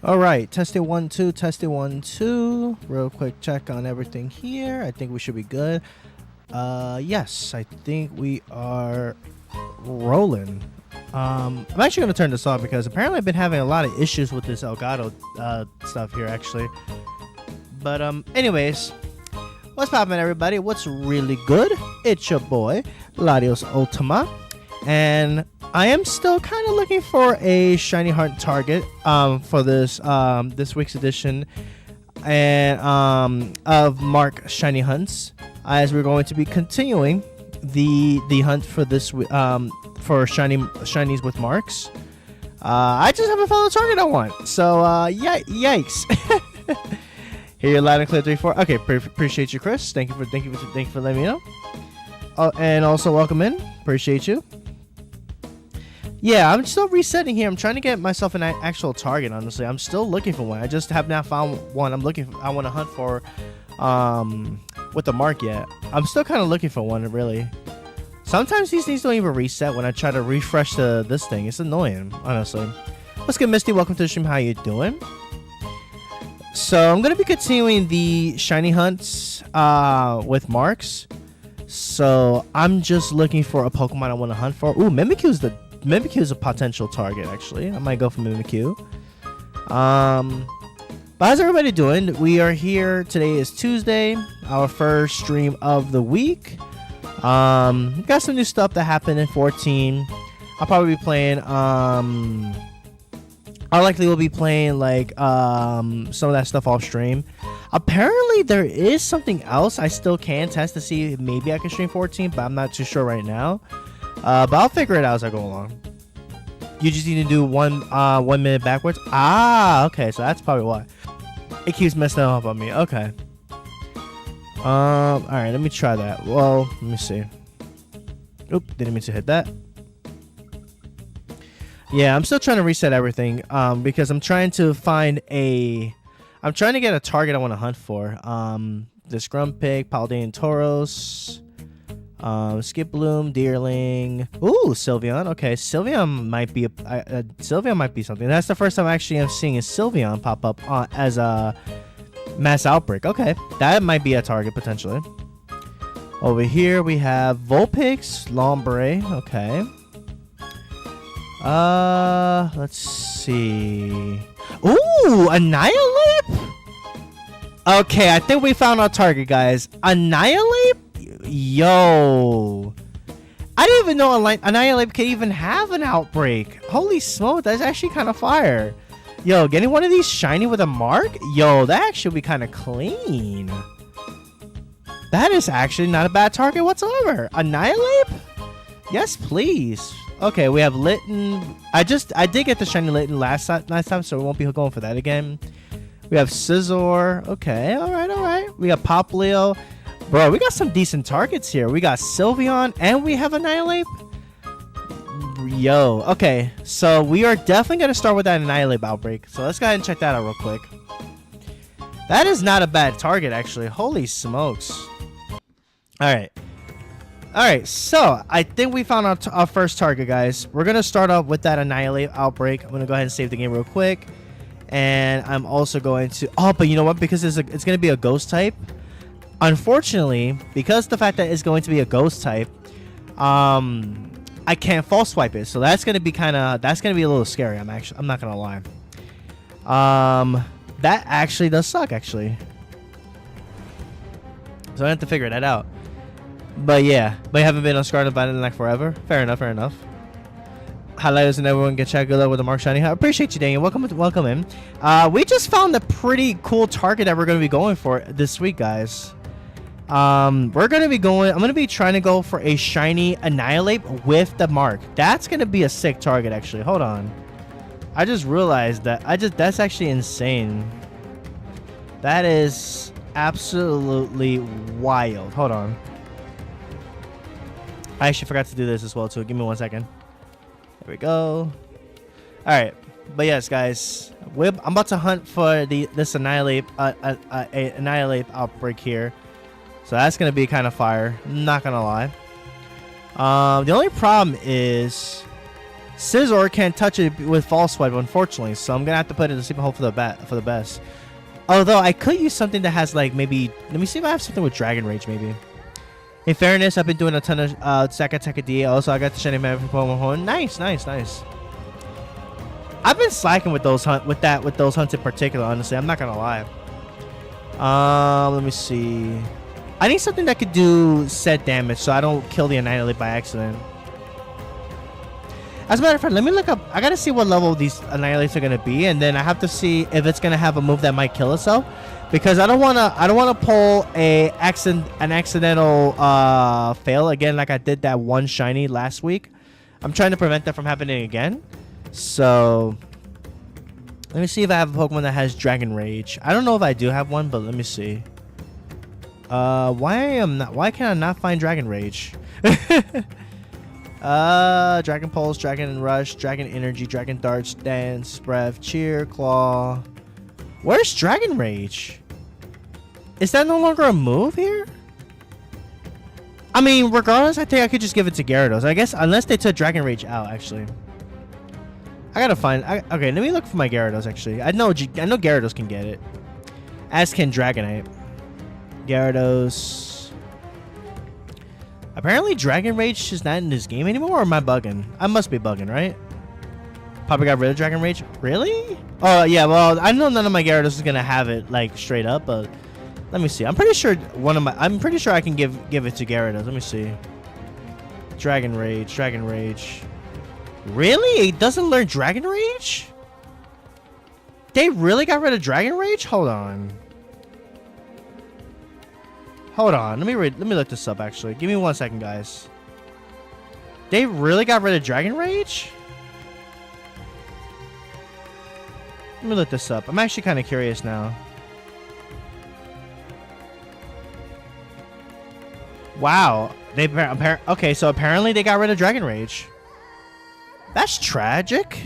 All right, testing 1 2, testing 1 2. Real quick check on everything here. I think we should be good. Yes, I think we are rolling. I'm actually gonna turn this off because apparently I've been having a lot of issues with this Elgato stuff here actually. But anyways, what's poppin', everybody? What's really good? It's your boy Ladios Ultima, and I am still kind of looking for a shiny heart target for this this week's edition and of Mark Shiny Hunts, as we're going to be continuing the hunt for this for shinies with marks. I just haven't found the target I want, so yikes. Hear you loud and clear, 3 4. Okay, appreciate you, Chris. Thank you for letting me know. Oh, and also welcome in. Appreciate you. Yeah, I'm still resetting here. I'm trying to get myself an actual target, honestly. I'm still looking for one. I just have not found one. I want to hunt for with the mark yet. I'm still kind of looking for one, really. Sometimes these things don't even reset when I try to refresh this thing. It's annoying, honestly. What's good, Misty? Welcome to the stream. How you doing? So I'm going to be continuing the shiny hunts with marks. So I'm just looking for a Pokemon I want to hunt for. Ooh, Mimikyu's a potential target, actually. I might go for Mimikyu. But how's everybody doing? We are here. Today is Tuesday, our first stream of the week. Got some new stuff that happened in 14. I'll probably be playing. I likely will be playing like some of that stuff off stream. Apparently, there is something else I still can test to see if maybe I can stream 14, but I'm not too sure right now. But I'll figure it out as I go along. You just need to do 1 minute backwards. Ah, okay, so that's probably why it keeps messing up on me. Okay. All right, let me try that. Well, let me see. Oop, didn't mean to hit that. Yeah, I'm still trying to reset everything because I'm trying to find I'm trying to get a target I want to hunt for. This Grumpig, Paldean Tauros. Skip Bloom, Deerling. Ooh, Sylveon. Okay, Sylveon might be Sylveon might be something. That's the first time actually I'm seeing a Sylveon pop up as a mass outbreak. Okay, that might be a target potentially. Over here we have Vulpix, Lombre. Okay. Let's see. Ooh, Annihilate. Okay, I think we found our target, guys. Annihilate. Yo, I didn't even know Annihilate can even have an outbreak. Holy smoke, that's actually kind of fire. Yo, getting one of these shiny with a mark? Yo, that actually would be kind of clean. That is actually not a bad target whatsoever. Annihilate? Yes, please. Okay, we have Litten. I did get the shiny Litten last time, so we won't be going for that again. We have Scizor. Okay, all right. We got Poplio. Bro, we got some decent targets here. We got Sylveon and we have Annihilate. Yo, okay. So we are definitely going to start with that Annihilate outbreak. So let's go ahead and check that out real quick. That is not a bad target, actually. Holy smokes. All right, so I think we found our first target, guys. We're going to start off with that Annihilate outbreak. I'm going to go ahead and save the game real quick. And I'm also going to... Oh, but you know what? Because it's going to be a ghost type. Unfortunately, because the fact that it's going to be a ghost type, I can't false swipe it. So that's going to be a little scary. I'm not going to lie. That actually does suck, actually. So I have to figure that out. But yeah, but you haven't been on Scarlet in like forever. Fair enough. Highlighters and everyone get checked good with the Mark Shiny. I appreciate you, Daniel. Welcome in. We just found a pretty cool target that we're going to be going for this week, guys. I'm going to be trying to go for a shiny Annihilate with the mark. That's going to be a sick target, actually. Hold on. I just realized that. That's actually insane. That is absolutely wild. Hold on. I actually forgot to do this as well, too. Give me 1 second. There we go. All right. But yes, guys. I'm about to hunt for this Annihilate Annihilate outbreak here. So that's going to be kind of fire. Not going to lie. The only problem is Scizor can't touch it with False Swipe, unfortunately. So I'm gonna have to put it to sleep and hope for the best. Although I could use something that has like maybe. Let me see if I have something with Dragon Rage maybe. In fairness, I've been doing a ton of Saka D. Also, I got the Shiny Man from Pokemon Home. Nice. I've been slacking with those hunts in particular. Honestly, I'm not gonna lie. Let me see. I need something that could do set damage, so I don't kill the Annihilate by accident. As a matter of fact, let me look up. I gotta see what level these Annihilates are gonna be, and then I have to see if it's gonna have a move that might kill itself. Because I don't wanna pull an accidental fail again, like I did that one shiny last week. I'm trying to prevent that from happening again. So let me see if I have a Pokemon that has Dragon Rage. I don't know if I do have one, but let me see. Why can I not find Dragon Rage? Dragon Pulse, Dragon Rush, Dragon Energy, Dragon Darts, Dance, Breath, Cheer, Claw. Where's Dragon Rage? Is that no longer a move here? I mean, regardless, I think I could just give it to Gyarados. I guess, unless they took Dragon Rage out, actually. I gotta find... okay, let me look for my Gyarados, actually. I know Gyarados can get it. As can Dragonite. Gyarados. Apparently, Dragon Rage is not in this game anymore, or am I bugging? I must be bugging, right? Probably got rid of Dragon Rage. Really? Oh, yeah, well, I know none of my Gyarados is gonna have it, like, straight up, but... Let me see. I'm pretty sure I'm pretty sure I can give it to Gyarados. Let me see. Dragon Rage. Really? It doesn't learn Dragon Rage? They really got rid of Dragon Rage? Hold on. Let me look this up actually. Give me 1 second, guys. They really got rid of Dragon Rage? Let me look this up. I'm actually kind of curious now. Wow. Okay, so apparently they got rid of Dragon Rage. That's tragic.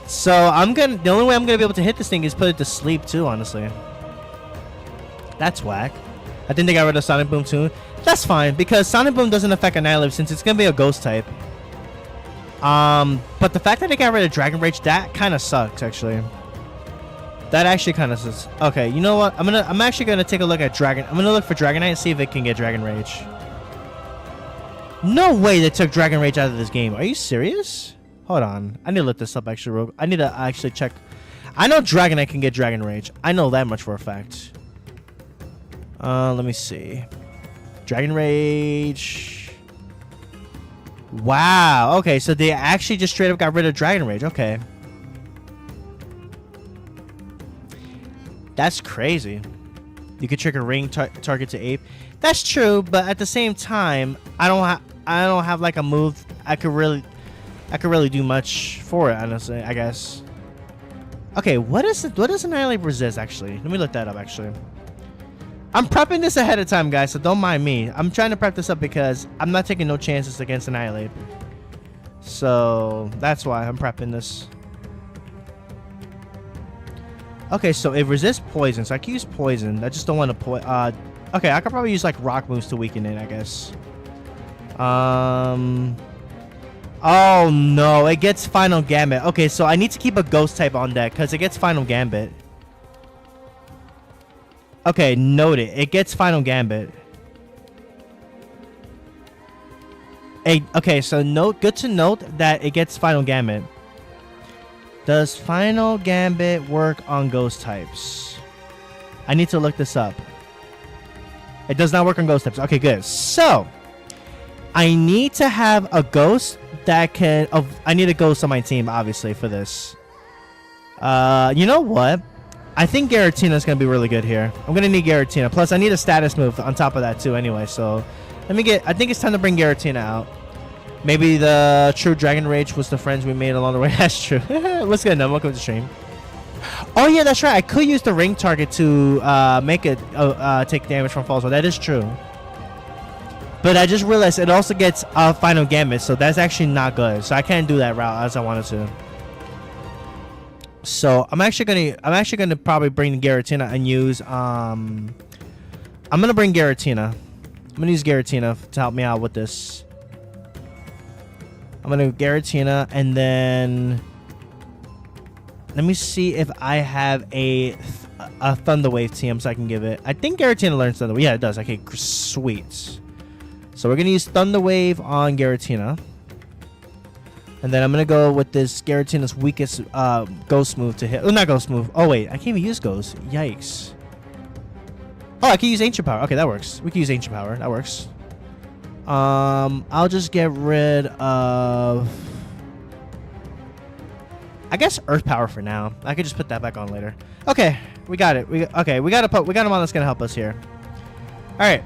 So the only way I'm gonna be able to hit this thing is put it to sleep too, honestly. That's whack. I think they got rid of Sonic Boom too. That's fine, because Sonic Boom doesn't affect Annihilate since it's gonna be a ghost type. But the fact that they got rid of Dragon Rage, that kind of sucks actually. That actually kind of sucks. Okay, you know what? I'm actually gonna take a look at Dragon. I'm gonna look for Dragonite and see if it can get Dragon Rage. No way they took Dragon Rage out of this game. Are you serious? Hold on. I need to look this up actually. I need to actually check. I know Dragonite can get Dragon Rage. I know that much for a fact. Let me see. Dragon Rage. Wow. Okay, so they actually just straight up got rid of Dragon Rage. Okay. That's crazy. You could trigger ring target to ape. That's true, but at the same time, I don't have like a move I could really do much for it, honestly, I guess. Okay, what does Annihilate resist actually? Let me look that up actually. I'm prepping this ahead of time, guys, so don't mind me. I'm trying to prep this up because I'm not taking no chances against Annihilate. So that's why I'm prepping this. Okay, so it resists poison, so I can use poison. I just don't want to okay, I could probably use like rock moves to weaken it, I guess. Oh no, it gets Final Gambit. Okay, so I need to keep a ghost type on deck because it gets Final Gambit. Okay, note it. It gets Final Gambit. Okay, so good to note that it gets Final Gambit. Does Final Gambit work on ghost types? I need to look this up. It does not work on ghost types. Okay, good. So, I need to have a ghost that can... I need a ghost on my team, obviously, for this. You know what? I think Giratina is going to be really good here. I'm going to need Giratina. Plus, I need a status move on top of that, too, anyway. So, let me get... I think it's time to bring Giratina out. Maybe the true Dragon Rage was the friends we made along the way. That's true. What's good, Num? Welcome to the stream. Oh, yeah, that's right. I could use the ring target to make it take damage from falls. So that is true. But I just realized it also gets Final Gambit, so that's actually not good. So I can't do that route as I wanted to. So I'm actually gonna probably bring Giratina and use I'm gonna bring Giratina. I'm gonna use Giratina to help me out with this. I'm gonna go Giratina, and then let me see if I have a Thunder Wave TM so I can give it. I think Giratina learns Thunder Wave. Yeah, it does. Okay, sweet. So we're gonna use Thunder Wave on Giratina, and then I'm gonna go with this Giratina's weakest Ghost move to hit. Oh, not Ghost move. Oh wait, I can't even use Ghost. Yikes. Oh, I can use Ancient Power. Okay, that works. We can use Ancient Power. That works. I'll just get rid of, I guess, Earth Power for now. I could just put that back on later. Okay, we got it. We got a mon that's gonna help us here. All right,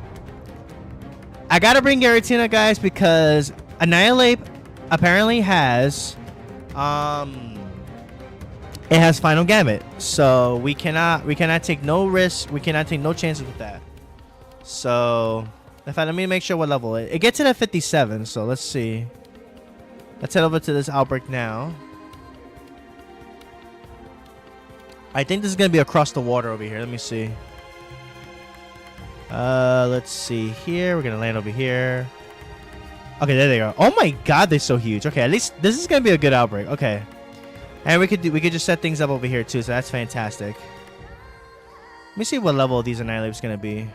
I gotta bring Giratina, guys, because Annihilate apparently has it has Final Gambit, so we cannot take no risks. We cannot take no chances with that. So, in fact, let me make sure what level it gets it at 57. So let's see. Let's head over to this outbreak now. I think this is gonna be across the water over here. Let me see. Let's see here. We're gonna land over here. Okay, there they are. Oh my God, they're so huge. Okay, at least this is gonna be a good outbreak. Okay. And we could just set things up over here too, so that's fantastic. Let me see what level these Annihilate's gonna be.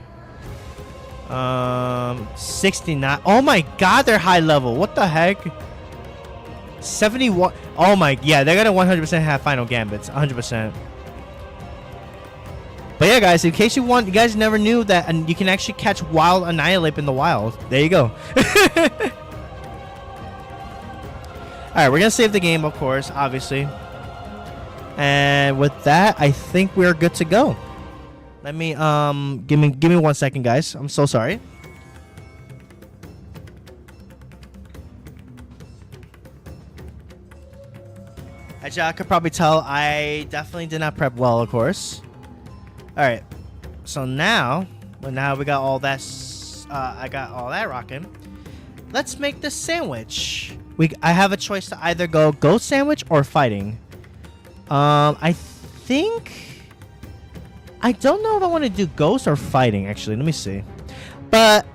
69. Oh my God, they're high level. What the heck? 71. Oh my, yeah, they're gonna 100% have Final Gambits. 100%. But yeah, guys, in case you guys never knew that, and you can actually catch wild Annihilate in the wild. There you go. Alright, we're gonna save the game, of course, obviously. And with that, I think we're good to go. Let me give me 1 second, guys. I'm so sorry. As y'all could probably tell, I definitely did not prep well, of course. Alright. So now we got all that I got all that rocking. Let's make the sandwich. I have a choice to either go Ghost Sandwich or Fighting. I think I don't know if I want to do Ghost or Fighting, actually. Let me see. But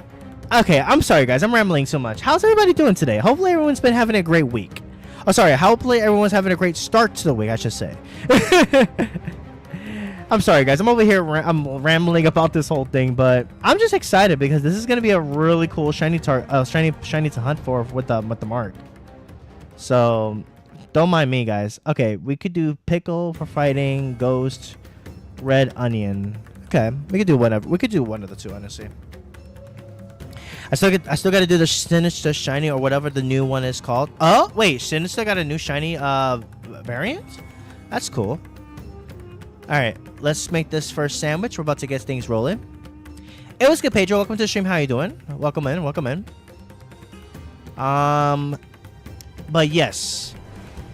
okay, I'm sorry guys, I'm rambling so much. How's everybody doing today? Hopefully everyone's been having a great week. Oh, sorry, hopefully everyone's having a great start to the week, I should say. I'm sorry guys, I'm over here I'm rambling about this whole thing, but I'm just excited because this is going to be a really cool shiny to hunt for with the mark. So don't mind me, guys. Okay, we could do Pickle for Fighting, Ghost, Red Onion. Okay, we could do whatever. We could do one of the two, honestly. I still got to do the Sinister Shiny or whatever the new one is called. Oh wait, Sinister got a new shiny variant. That's cool. All right, let's make this first sandwich. We're about to get things rolling. Hey, what's good, Pedro? Welcome to the stream. How you doing? Welcome in. Welcome in. But yes,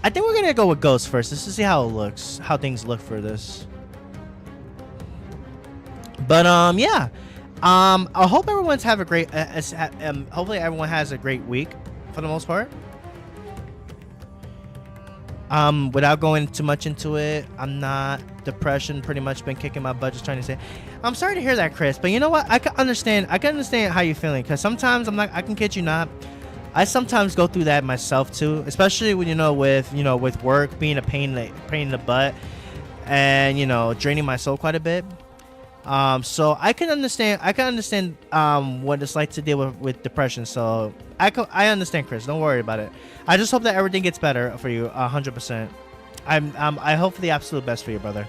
I think we're gonna go with Ghost first. Just to see how it looks, how things look for this. But yeah, I hope everyone's have a great. Hopefully everyone has a great week for the most part. Without going too much into it, I'm not. Depression pretty much been kicking my butt, just trying to say. I'm sorry to hear that, Chris, but you know what? I can understand how you're feeling, because sometimes I can kid you not, I sometimes go through that myself too, especially when with work being a pain in the butt, and draining my soul quite a bit. So I can understand what it's like to deal with depression. So I understand, Chris. Don't worry about it. I just hope that everything gets better for you 100%. I hope for the absolute best for you, brother.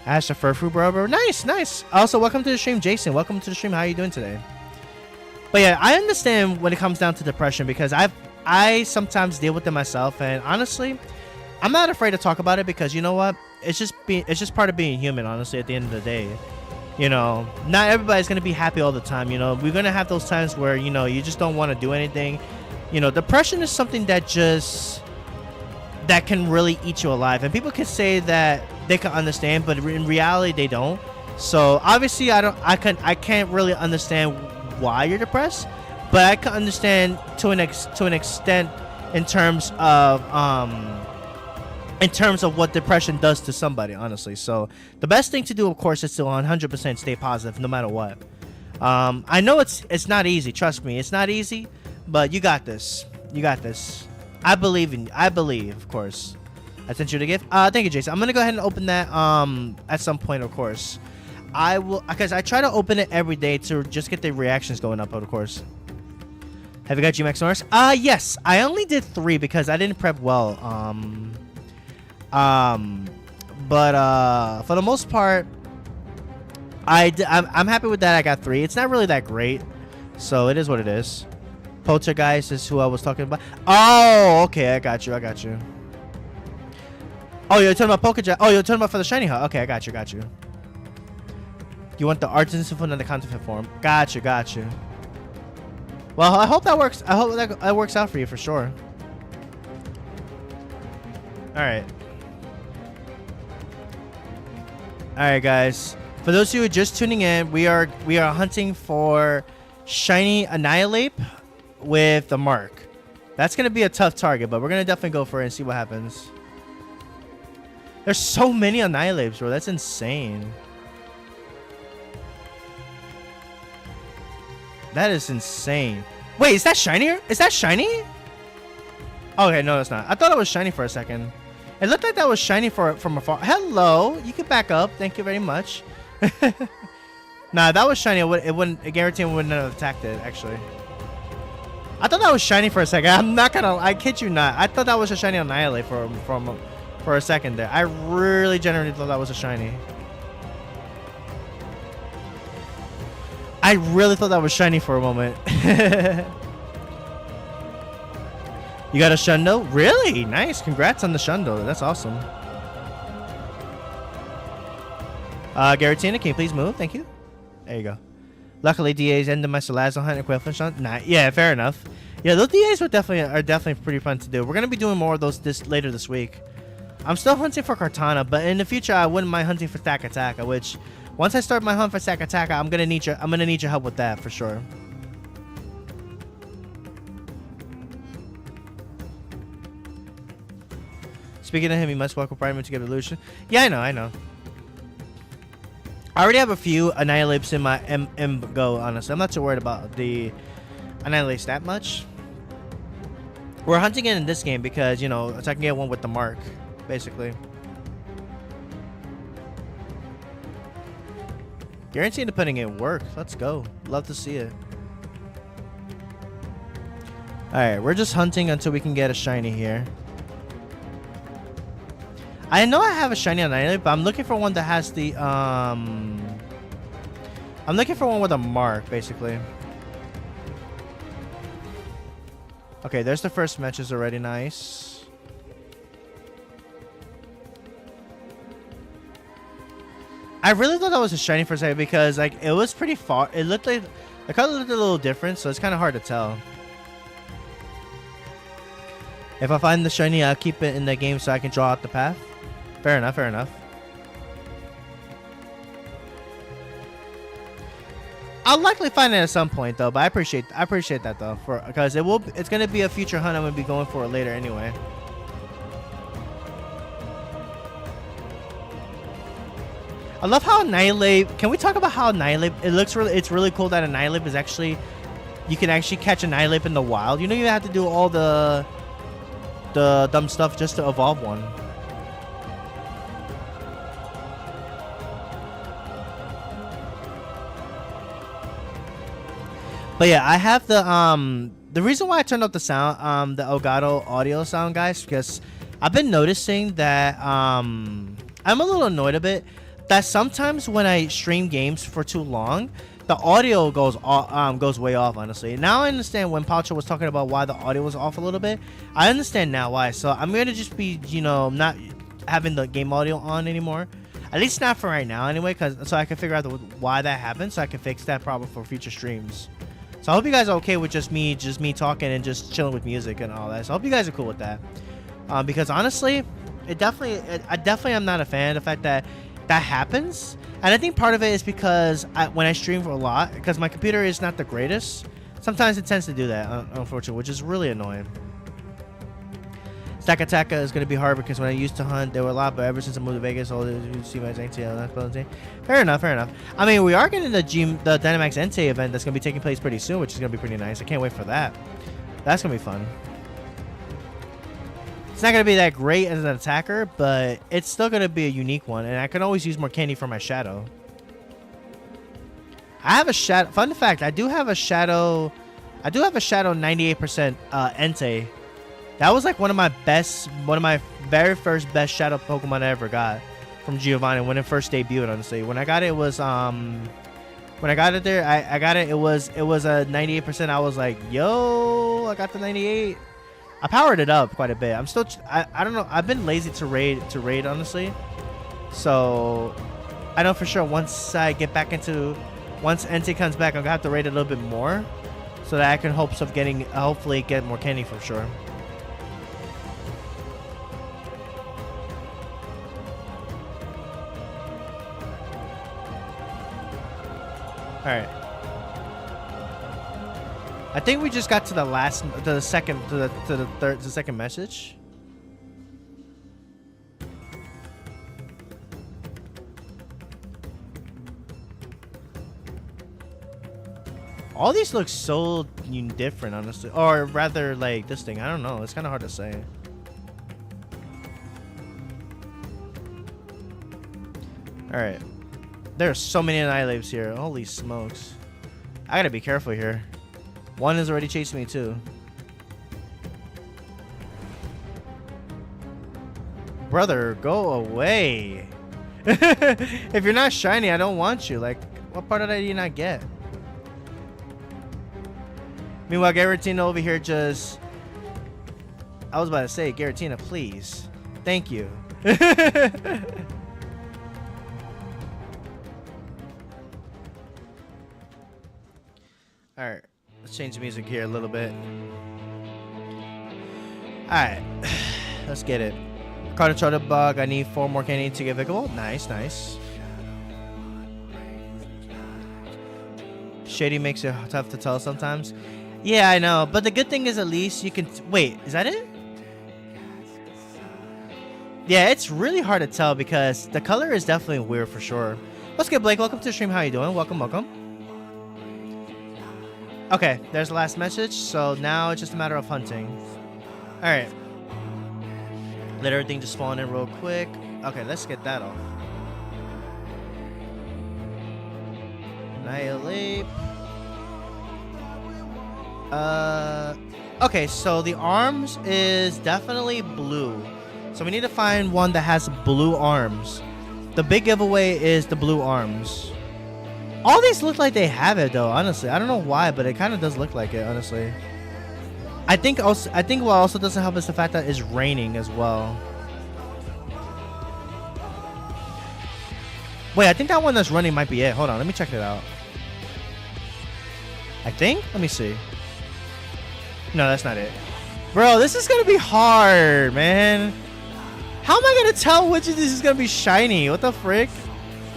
Ash the Furfu, bro. Nice. Also, welcome to the stream, Jason. Welcome to the stream. How are you doing today? But yeah, I understand when it comes down to depression, because I sometimes deal with it myself, and honestly, I'm not afraid to talk about it, because you know what? It's just part of being human, honestly, at the end of the day. Not everybody's gonna be happy all the time. We're gonna have those times where you just don't want to do anything. Depression is something that can really eat you alive, and people can say that they can understand, but in reality they don't. So obviously I can't really understand why you're depressed, but I can understand to an extent in terms of what depression does to somebody, honestly. So the best thing to do, of course, is to 100% stay positive no matter what. I know it's not easy, trust me, it's not easy, but you got this. I believe in you. I believe, of course. I sent you the gift. Thank you, Jason. I'm gonna go ahead and open that at some point, of course. I will, because I try to open it every day to just get the reactions going up, of course. Have you got GMAX Norris? Yes. I only did 3 because I didn't prep well. But for the most part, I'm happy with that. I got 3. It's not really that great, so it is what it is. Poltergeist is who I was talking about. Oh, okay. I got you. I got you. Oh, you're talking about Pokejet. Oh, you're talking about for the shiny hut. Okay, I got you. Got you. You want the artisan form and the counterfeit form. Got you. Got you. Well, I hope that works. I hope that works out for you for sure. All right. All right, guys. For those of you who are just tuning in, we are hunting for shiny Annihilate with the mark. That's gonna be a tough target, but we're gonna definitely go for it and see what happens. There's so many Annihilates, bro. That's insane. That is insane. Wait, is that shinier? Is that shiny? Okay, no, it's not. I thought it was shiny for a second. It looked like that was shiny from afar. Hello, you can back up. Thank you very much. Nah, that was shiny. It wouldn't. I guarantee it wouldn't have attacked it. Actually, I thought that was shiny for a second. I'm not gonna. I kid you not. I thought that was a shiny Annihilate for a second there. I really genuinely thought that was a shiny. I really thought that was shiny for a moment. You got a Shundo? Really? Nice. Congrats on the Shundo. That's awesome. Garatina, can you please move? Thank you. There you go. Luckily, DA's ended my Salazzle hunt equivalent shot. Nah, yeah, fair enough. Yeah, those DAs are definitely pretty fun to do. We're gonna be doing more of those later this week. I'm still hunting for Kartana, but in the future, I wouldn't mind hunting for Stack Attacker. Which, once I start my hunt for Stack Attacker, I'm gonna need your help with that for sure. Speaking of him, he must walk with Prime to get Evolution. Yeah, I know. I already have a few Annihilates in my M Go, honestly. I'm not too worried about the Annihilates that much. We're hunting it in this game because, you know, so I can get one with the mark, basically. Guaranteed to putting in work. Let's go. Love to see it. Alright, we're just hunting until we can get a shiny here. I know I have a shiny Annihilate, but I'm looking for one that has the, I'm looking for one with a mark, basically. Okay, there's the first matches already. Nice. I really thought that was a shiny for a second because, like, it was pretty far. It looked like the color looked a little different, so it's kind of hard to tell. If I find the shiny, I'll keep it in the game so I can draw out the path. Fair enough, fair enough. I'll likely find it at some point though, but I appreciate that though, because it's gonna be a future hunt I'm gonna be going for later anyway. I love how Annihilate. Can we talk about how Annihilate? It's really cool that Annihilate is actually, you can actually catch Annihilate in the wild. You know, you have to do all the dumb stuff just to evolve one. But yeah, I have the reason why I turned up the sound, the Elgato audio sound, guys, because I've been noticing that I'm a little annoyed a bit that sometimes when I stream games for too long, the audio goes way off, honestly. Now I understand when Palcho was talking about why the audio was off a little bit. I understand now why. So I'm gonna just be, you know, not having the game audio on anymore. At least not for right now, anyway, so I can figure out why that happened, so I can fix that problem for future streams. So I hope you guys are okay with just me talking and just chilling with music and all that. So I hope you guys are cool with that. Because honestly, I definitely am not a fan of the fact that that happens. And I think part of it is because when I stream for a lot, because my computer is not the greatest, sometimes it tends to do that, unfortunately, which is really annoying. Stack Attacker is going to be hard because when I used to hunt, there were a lot, but ever since I moved to Vegas, all you see my NT. Fair enough, fair enough. I mean, we are getting the Dynamax NT event that's going to be taking place pretty soon, which is going to be pretty nice. I can't wait for that. That's going to be fun. It's not going to be that great as an attacker, but it's still going to be a unique one. And I can always use more candy for my shadow. I have a shadow. Fun fact, I do have a shadow 98% Entei. That was like one of my very first best shadow Pokemon I ever got from Giovanni when it first debuted, honestly. When I got it, it was when I got it there, I got it, it was a 98%. I was like, yo, I got the 98. I powered it up quite a bit. I'm still I don't know, I've been lazy to raid honestly. So I know for sure once Entei comes back, I'm gonna have to raid a little bit more so that I can hopefully get more candy for sure. All right. I think we just got to the second message. All these look so different, honestly. Or rather, like, this thing. I don't know. It's kind of hard to say. Alright. There are so many Annihilates here. Holy smokes. I gotta be careful here. One is already chasing me, too. Brother, go away. If you're not shiny, I don't want you. Like, what part of that do you not get? Meanwhile, Garatina over here just... I was about to say, Garatina, please. Thank you. Alright, let's change the music here a little bit. Alright, let's get it. Carter Bug, I need 4 more candy to get Vicable. Nice, nice. Shady makes it tough to tell sometimes. Yeah, I know, but the good thing is at least you can... Wait, is that it? Yeah, it's really hard to tell because the color is definitely weird for sure. What's good, Blake? Welcome to the stream. How you doing? Welcome, welcome. Okay, there's the last message. So now it's just a matter of hunting. All right. Let everything just spawn in real quick. Okay, let's get that off. Annihilate. Okay, so the arms is definitely blue. So we need to find one that has blue arms. The big giveaway is the blue arms. All these look like they have it though, honestly. I don't know why, but it kind of does look like it, honestly. I think what also doesn't help is the fact that it's raining as well. Wait, I think that one that's running might be it. Hold on, let me check it out. I think? Let me see. No, that's not it. Bro, this is going to be hard, man. How am I going to tell which of these is going to be shiny? What the frick?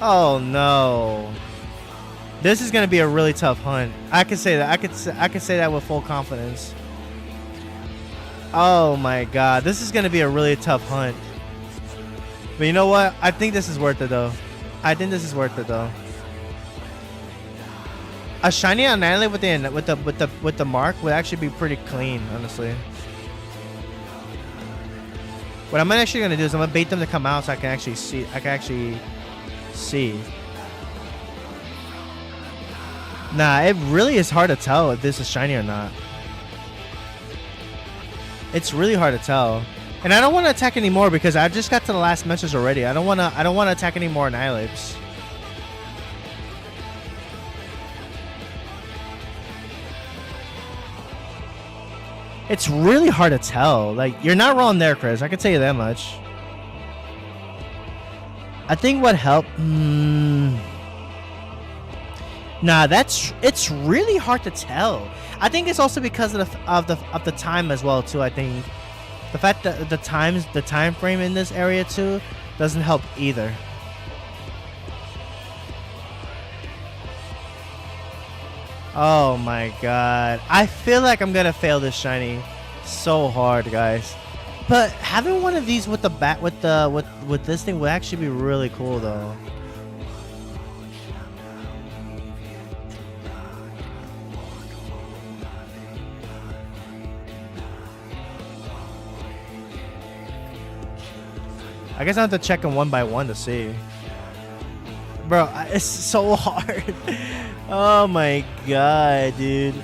Oh, no. This is going to be a really tough hunt. I can say that. I can say that with full confidence. Oh, my God. This is going to be a really tough hunt. But you know what? I think this is worth it, though. I think this is worth it, though. A shiny Annihilate with the mark would actually be pretty clean, honestly. What I'm actually gonna do is I'm gonna bait them to come out so I can actually see. Nah, it really is hard to tell if this is shiny or not. It's really hard to tell. And I don't want to attack anymore because I just got to the last message already. I don't want to attack any more Annihilates. It's really hard to tell. Like, you're not wrong there, Chris. I can tell you that much. I think what helped... Nah, it's really hard to tell. I think it's also because of the time as well too. I think the fact that the time frame in this area too doesn't help either. Oh my god. I feel like I'm gonna fail this shiny so hard, guys. But having one of these with the with this thing would actually be really cool though. I guess I have to check them one by one to see. Bro, it's so hard. Oh my god, dude.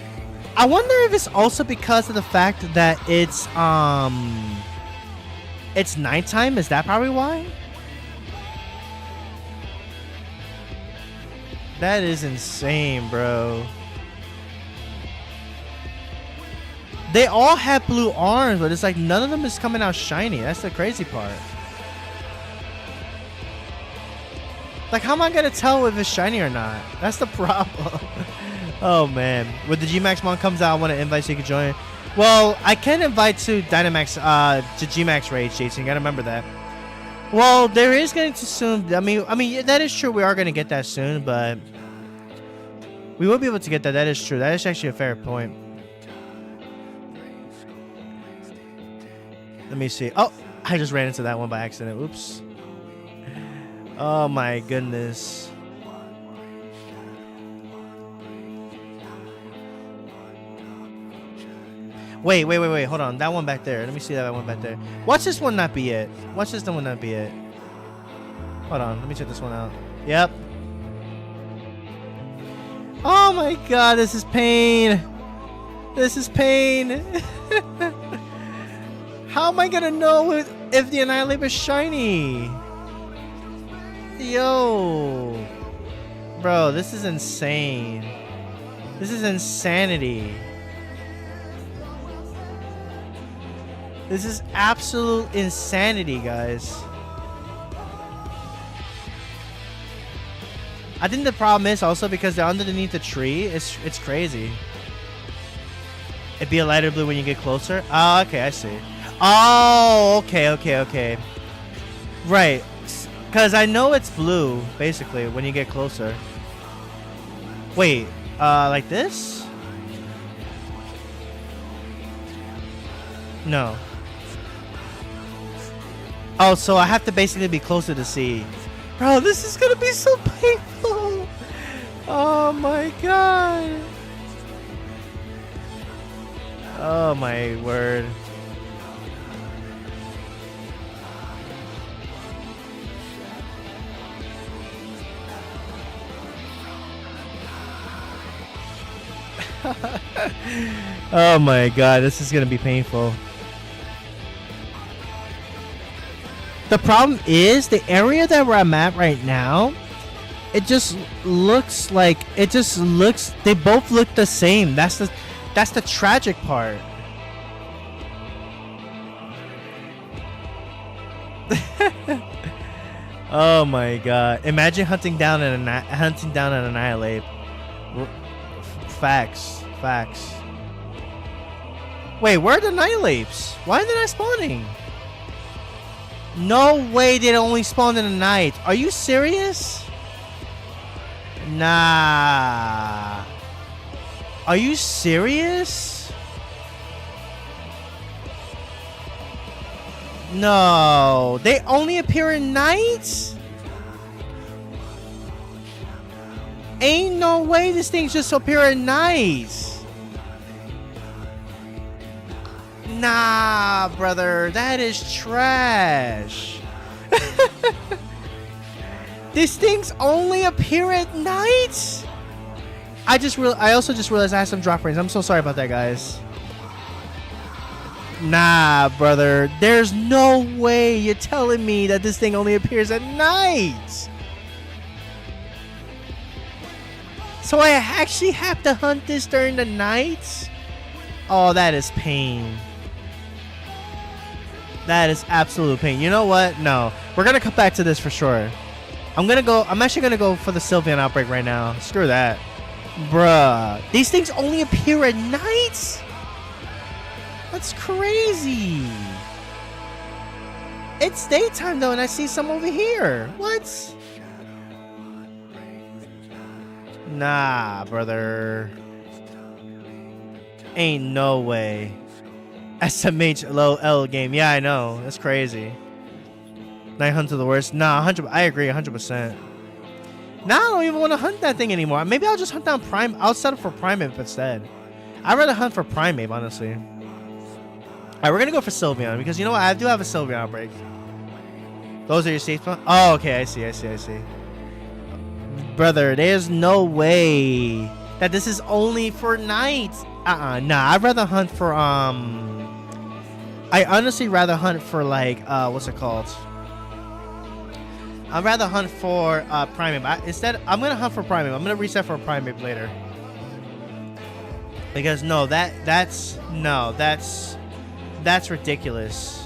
I wonder if it's also because of the fact that it's nighttime. Is that probably why? That is insane, bro. They all have blue arms, but it's like none of them is coming out shiny. That's the crazy part. Like, how am I gonna tell if it's shiny or not? That's the problem. Oh man. When the G-Max Mon comes out, I want to invite so you can join. Well, I can invite to Dynamax, to G-Max Rage, Jason. You gotta remember that. Well, there is going to soon. I mean, that is true. We are gonna get that soon, but we will be able to get that. That is true. That is actually a fair point. Let me see. Oh, I just ran into that one by accident. Oops. Oh my goodness. Wait. Hold on. That one back there. Let me see that one back there. Watch this one not be it. Watch this one not be it. Hold on. Let me check this one out. Yep. Oh my god. This is pain. This is pain. How am I gonna know if the Annihilate is shiny? Yo. Bro, this is insane. This is insanity. This is absolute insanity, guys. I think the problem is also because they're underneath the tree. It's crazy. It'd be a lighter blue when you get closer. Oh, okay, I see. Oh, okay. Right. Because I know it's blue, basically, when you get closer. Wait, like this? No. Oh, so I have to basically be closer to see. Bro, this is gonna be so painful. Oh my god. Oh my word. Oh my god, this is gonna be painful. The problem is the area that I'm at right now, it just looks like they both look the same. That's the tragic part. Oh my god. Imagine hunting down an Annihilate. Facts. Wait, where are the Annihilates? Why are they not spawning? No way they only spawn in the night. Are you serious? Nah. Are you serious? No. They only appear in nights? Ain't no way this thing's just appear at nights. Nah, brother, that is trash. These things only appear at night? I also just realized I had some drop frames. I'm so sorry about that, guys. Nah, brother, there's no way you're telling me that this thing only appears at night. So I actually have to hunt this during the night? Oh, that is pain. That is absolute pain. You know what? No. We're going to come back to this for sure. I'm actually going to go for the Sylveon outbreak right now. Screw that. Bruh. These things only appear at night? That's crazy. It's daytime though, and I see some over here. What? Nah, brother. Ain't no way. SMH low L game. Yeah, I know. That's crazy. 900 the worst. Nah, 100. I agree, 100%. Now I don't even want to hunt that thing anymore. Maybe I'll just hunt down Prime. I'll settle for Primeape instead. I'd rather hunt for Primeape, honestly. Alright, we're gonna go for Sylveon because you know what? I do have a Sylveon outbreak. Those are your safe spots? Oh, okay. I see. Brother, there's no way that this is only for night. Nah. I'd rather hunt for, I honestly rather hunt for, like, what's it called? I'd rather hunt for, Primate. Instead, I'm gonna hunt for Primate. I'm gonna reset for a Primate later. Because, no, that's ridiculous.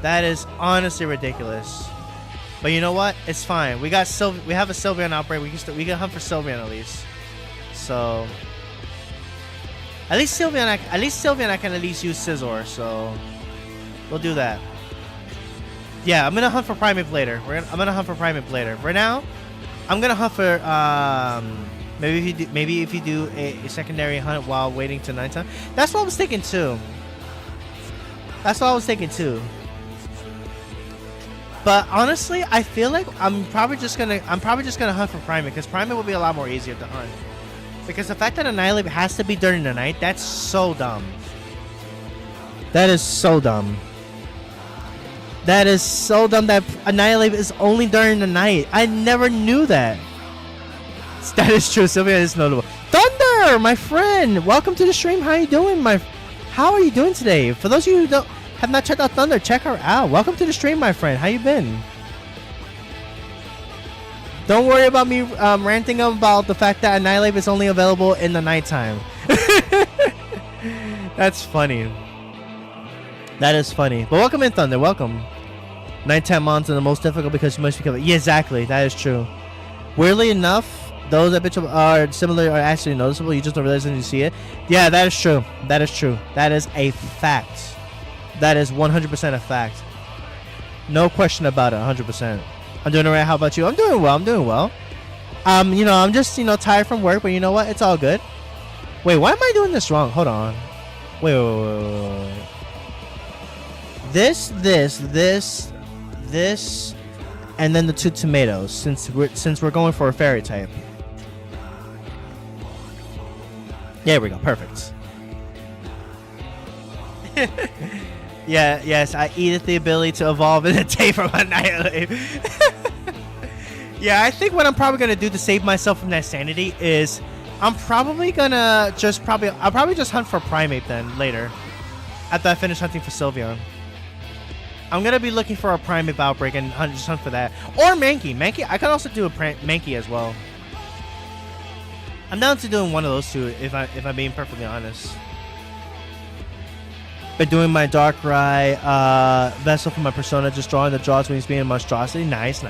That is honestly ridiculous. But you know what? It's fine. We have a Sylveon outbreak. We can hunt for Sylveon at least. So at least Sylveon I can at least use Scizor, so we'll do that. Yeah, I'm gonna hunt for Primate later. I'm gonna hunt for Primate later. Right now, I'm gonna hunt for maybe if you do a secondary hunt while waiting till nighttime. That's what I was thinking too. But honestly, I feel like I'm probably just gonna hunt for Primate, because Primate will be a lot more easier to hunt. Because the fact that Annihilate has to be during the night, that's so dumb. That is so dumb. That Annihilate is only during the night. I never knew that. That is true. Sylveon is notable. Thunder, my friend, welcome to the stream. How are you doing, How are you doing today? For those of you who have not checked out Thunder, check her out. Welcome to the stream, my friend. How you been? Don't worry about me ranting about the fact that Annihilate is only available in the nighttime. That's funny. That is funny. But welcome in, Thunder. Welcome. Nighttime mons are the most difficult because you must be covered. Yeah, exactly. That is true. Weirdly enough, those that are similar are actually noticeable. You just don't realize when you see it. Yeah, that is true. That is true. That is a fact. That is 100% a fact. No question about it. 100%. I'm doing alright. How about you? I'm doing well. I'm just, tired from work, but you know what? It's all good. Wait, why am I doing this wrong? Hold on. Wait. This, and then the 2 tomatoes, since we're going for a fairy type. There we go. Perfect. Yeah, yes, I eat the ability to evolve in a day from Annihilate. Yeah, I think what I'm probably gonna do to save myself from that sanity is I'll probably just hunt for Primate then later, after I finish hunting for Sylveon. I'm gonna be looking for a Primate outbreak and just hunt for that, or Mankey. I could also do a Mankey as well. I'm down to doing one of those two if I'm being perfectly honest. Been doing my Darkrai vessel for my Persona, just drawing the draws when he's being a monstrosity. Nice.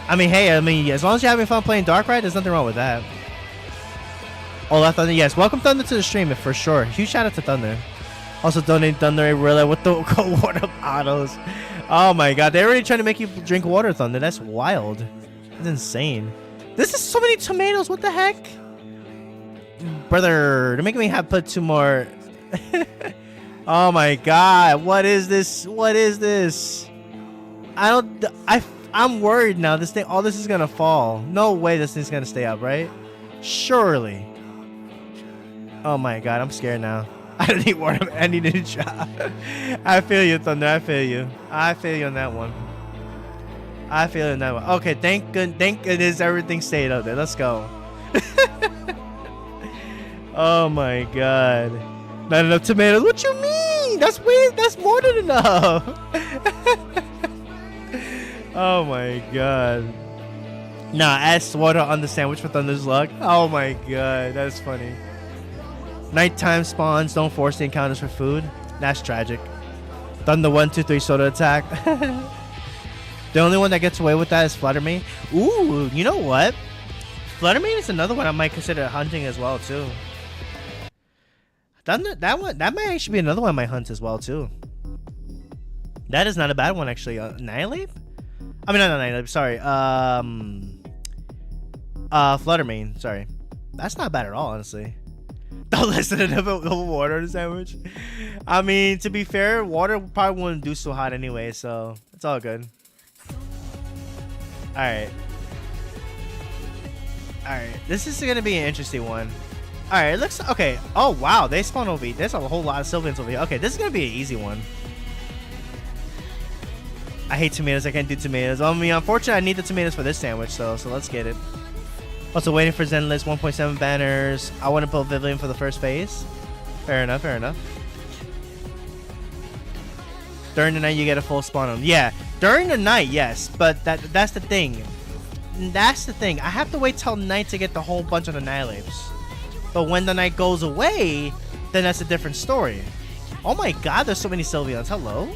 I mean, hey, as long as you're having fun playing Darkrai, there's nothing wrong with that. Olaf Thunder, yes. Welcome Thunder to the stream, for sure. Huge shout out to Thunder. Also donate Thunder a Rilla with the cold water bottles. Oh my god, they're already trying to make you drink water, Thunder. That's wild. That's insane. This is so many tomatoes. What the heck? Brother, they're making me have put 2 more. Oh my god, what is this? I'm worried now. All this is gonna fall. No way this thing's gonna stay up, right? Surely. Oh my god, I'm scared now. I don't need water. I need a job. I feel you, Thunder. I feel you on that one. Okay, thank goodness everything stayed up there. Let's go. Oh my god. Not enough tomatoes. What you mean? That's weird. That's more than enough. Oh my god. Nah, add water on the sandwich for Thunder's luck. Oh my god, that's funny. Nighttime spawns don't force the encounters for food. That's tragic. Thunder 1, 2, 3 soda attack. The only one that gets away with that is Fluttermane. Ooh, you know what? Fluttermane is another one I might consider hunting as well too. That might actually be another one I might hunt as well too. That is not a bad one actually. Annihilate? I mean not Annihilate, sorry. Fluttermane, sorry. That's not bad at all, honestly. Don't listen to enough water in the sandwich. I mean, to be fair, water probably wouldn't do so hot anyway, so it's all good. Alright, this is gonna be an interesting one. Alright, it looks okay. Oh wow, they spawn over here. There's a whole lot of Sylveons over here. Okay, this is gonna be an easy one. I hate tomatoes. I can't do tomatoes. I mean, unfortunately, I need the tomatoes for this sandwich, though, so let's get it. Also, waiting for Zenless 1.7 banners. I want to pull Vivian for the first phase. Fair enough, fair enough. During the night, you get a full spawn on. Yeah, during the night, yes, but that's the thing. That's the thing. I have to wait till night to get the whole bunch of Annihilates. But when the night goes away, then that's a different story. Oh my god, there's so many Sylveons. Hello?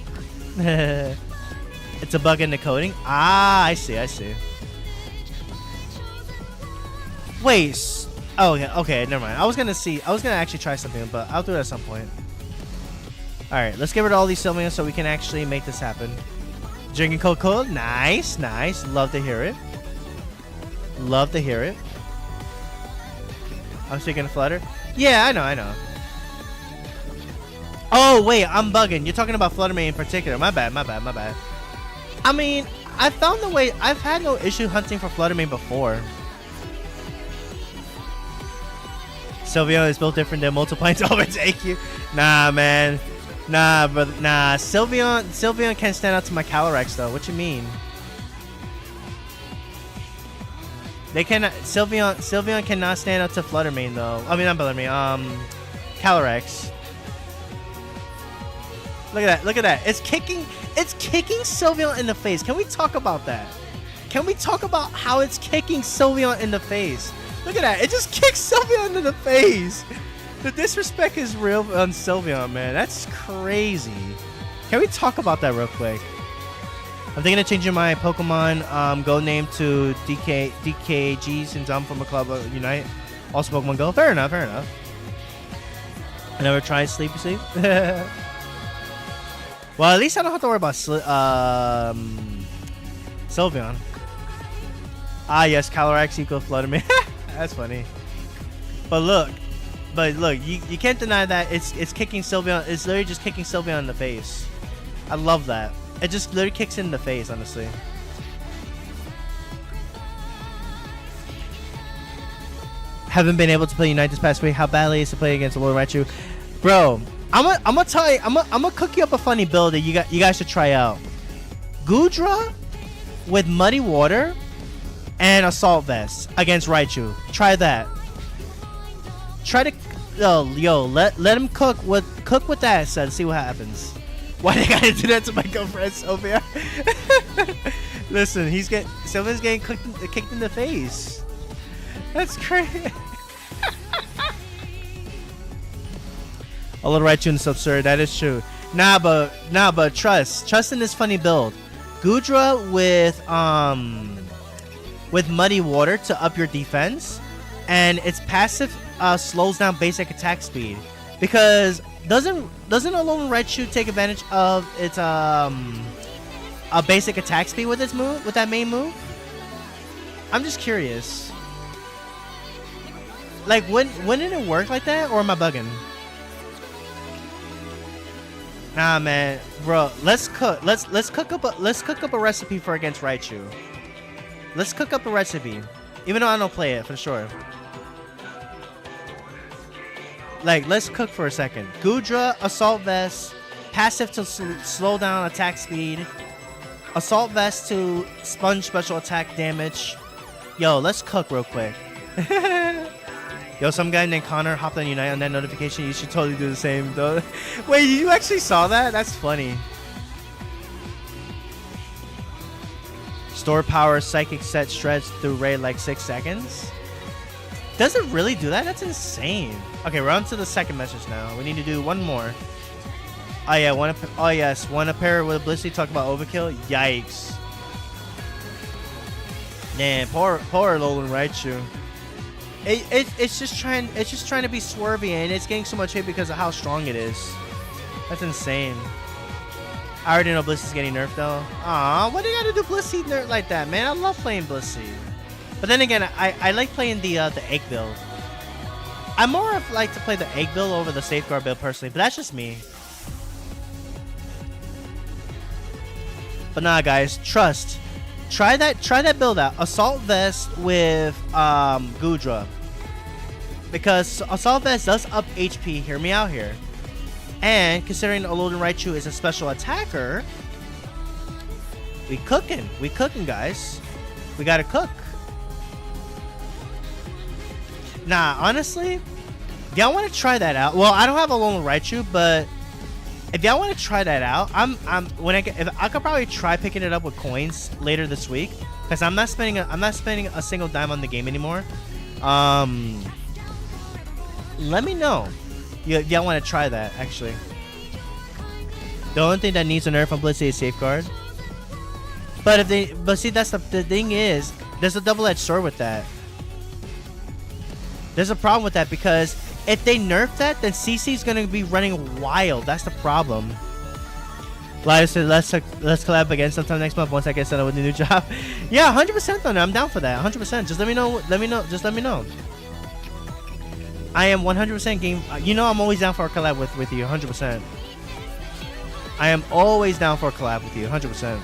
It's a bug in the coding. Ah, I see, I see. Wait. Oh, okay, never mind. I was gonna actually try something, but I'll do it at some point. Alright, let's get rid of all these Sylveons so we can actually make this happen. Drinking Coca-Cola. Nice, nice. Love to hear it. Love to hear it. I'm speaking of Flutter. Yeah, I know. Oh, wait, I'm bugging. You're talking about Flutter Mane in particular. My bad. I mean, I found the way. I've had no issue hunting for Flutter Mane before. Sylveon is built different than multiplying to overtake you. Nah, man. Nah, brother. Nah, Sylveon can't stand out to my Calyrex, though. What you mean? They cannot. Sylveon cannot stand up to Flutter Mane, though. I mean, not Flutter Mane. Calyrex. Look at that. Look at that. It's kicking Sylveon in the face. Can we talk about that? Can we talk about how it's kicking Sylveon in the face? Look at that. It just kicks Sylveon in the face. The disrespect is real on Sylveon, man. That's crazy. Can we talk about that real quick? I'm thinking of changing my Pokemon Go name to DKG since I'm from a club of Unite. Also Pokemon Go. Fair enough, fair enough. I never tried Sleepy Sleep. Well, at least I don't have to worry about Sylveon. Ah, yes, Calyrex equals Flutter Mane. That's funny. But look, you can't deny that it's kicking Sylveon. It's literally just kicking Sylveon in the face. I love that. It just literally kicks in the face, honestly. Haven't been able to play Unite this past week. How badly is to play against Lord Raichu? Bro, I'm gonna tell you, I'm gonna cook you up a funny build that you guys should try out. Goodra with Muddy Water and Assault Vest against Raichu. Try that. Try to let him cook with that set and see what happens. Why they gotta do that to my girlfriend Sylvia? Listen, Sylvia's getting kicked in the face. That's crazy. A little Raichu and absurd. That is true. Nah, but trust in this funny build. Goodra with Muddy Water to up your defense, and its passive slows down basic attack speed. Because doesn't Alolan Raichu take advantage of its a basic attack speed with its move, with that main move? I'm just curious. Like, wouldn't it work like that, or am I bugging? Nah, man, bro. Let's cook up a recipe for against Raichu. Let's cook up a recipe, even though I don't play it for sure. Like, let's cook for a second. Goodra, Assault Vest, passive to slow down attack speed, Assault Vest to sponge special attack damage. Yo, let's cook real quick. Yo, some guy named Connor hopped on Unite on that notification. You should totally do the same, though. Wait, you actually saw that? That's funny. Store power, psychic set shreds through raid like 6 seconds. Does it really do that? That's insane. Okay, we're on to the second message now. We need to do one more. Oh yeah, want to pair with a Blissey. Talk about overkill. Yikes. Man, poor Alolan Raichu. It's just trying to be swervy, and it's getting so much hate because of how strong it is. That's insane. I already know Blissey's getting nerfed though. Aw, what do you gotta do Blissey nerf like that, man? I love playing Blissey. But then again, I like playing the egg build. I more of like to play the egg build over the safeguard build personally, but that's just me. But nah, guys, trust. Try that build out. Assault Vest with Goodra. Because Assault Vest does up HP, hear me out here. And considering Alolan Raichu is a special attacker, We cooking, guys. We gotta cook. Nah, honestly, if y'all want to try that out, well, I don't have a Lone Raichu, but if y'all want to try that out, if I could probably try picking it up with coins later this week, because I'm not spending a single dime on the game anymore. Let me know. Y'all want to try that, actually. The only thing that needs a nerf on Blissey is Safeguard. But see, that's the thing is, there's a double-edged sword with that. There's a problem with that because if they nerf that, then CC's gonna be running wild. That's the problem. Like said, let's collab again sometime next month once I get set up with a new job. Yeah, 100% Thunder. I'm down for that. 100%. Just let me know. Just let me know. I am 100% game. You know, I'm always down for a collab with you. 100%. I am always down for a collab with you. 100%.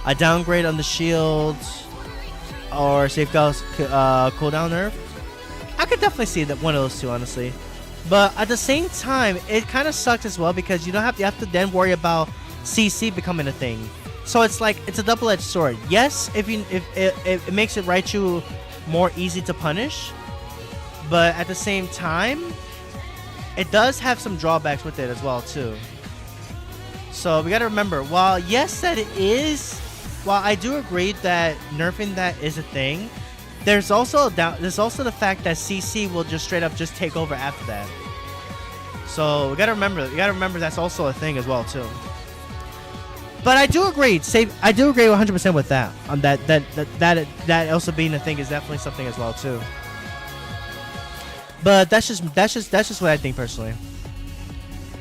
A downgrade on the shields or Safeguard's cooldown nerf. I could definitely see that one of those two, honestly. But at the same time, it kind of sucks as well because you have to then worry about CC becoming a thing. So it's like it's a double-edged sword. Yes, if it makes it Raichu more easy to punish, but at the same time, it does have some drawbacks with it as well too. So we got to remember, while I do agree that nerfing that is a thing, there's also the fact that CC will just straight up just take over after that. So we gotta remember that's also a thing as well too. But I do agree 100% with that. That also being a thing is definitely something as well too. But that's just what I think personally.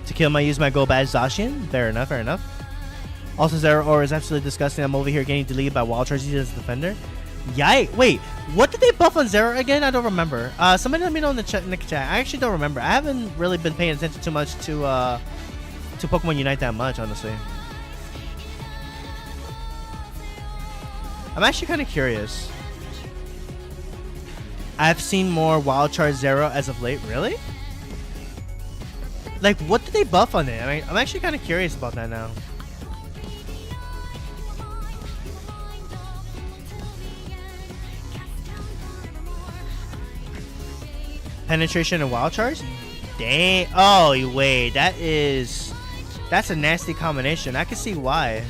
To kill him, I use my Go Bad Zacian. Fair enough. Also, Zero is absolutely disgusting. I'm over here getting deleted by Wild Charge as a defender. Yikes! Wait, what did they buff on Zero again? I don't remember. Somebody let me know in the chat. I actually don't remember. I haven't really been paying attention too much to Pokemon Unite that much, honestly. I'm actually kind of curious. I've seen more Wild Charge Zero as of late. Really? Like, what did they buff on it? I mean, I'm actually kind of curious about that now. Penetration and Wild Charge? Dang. Oh, wait. That's a nasty combination. I can see why.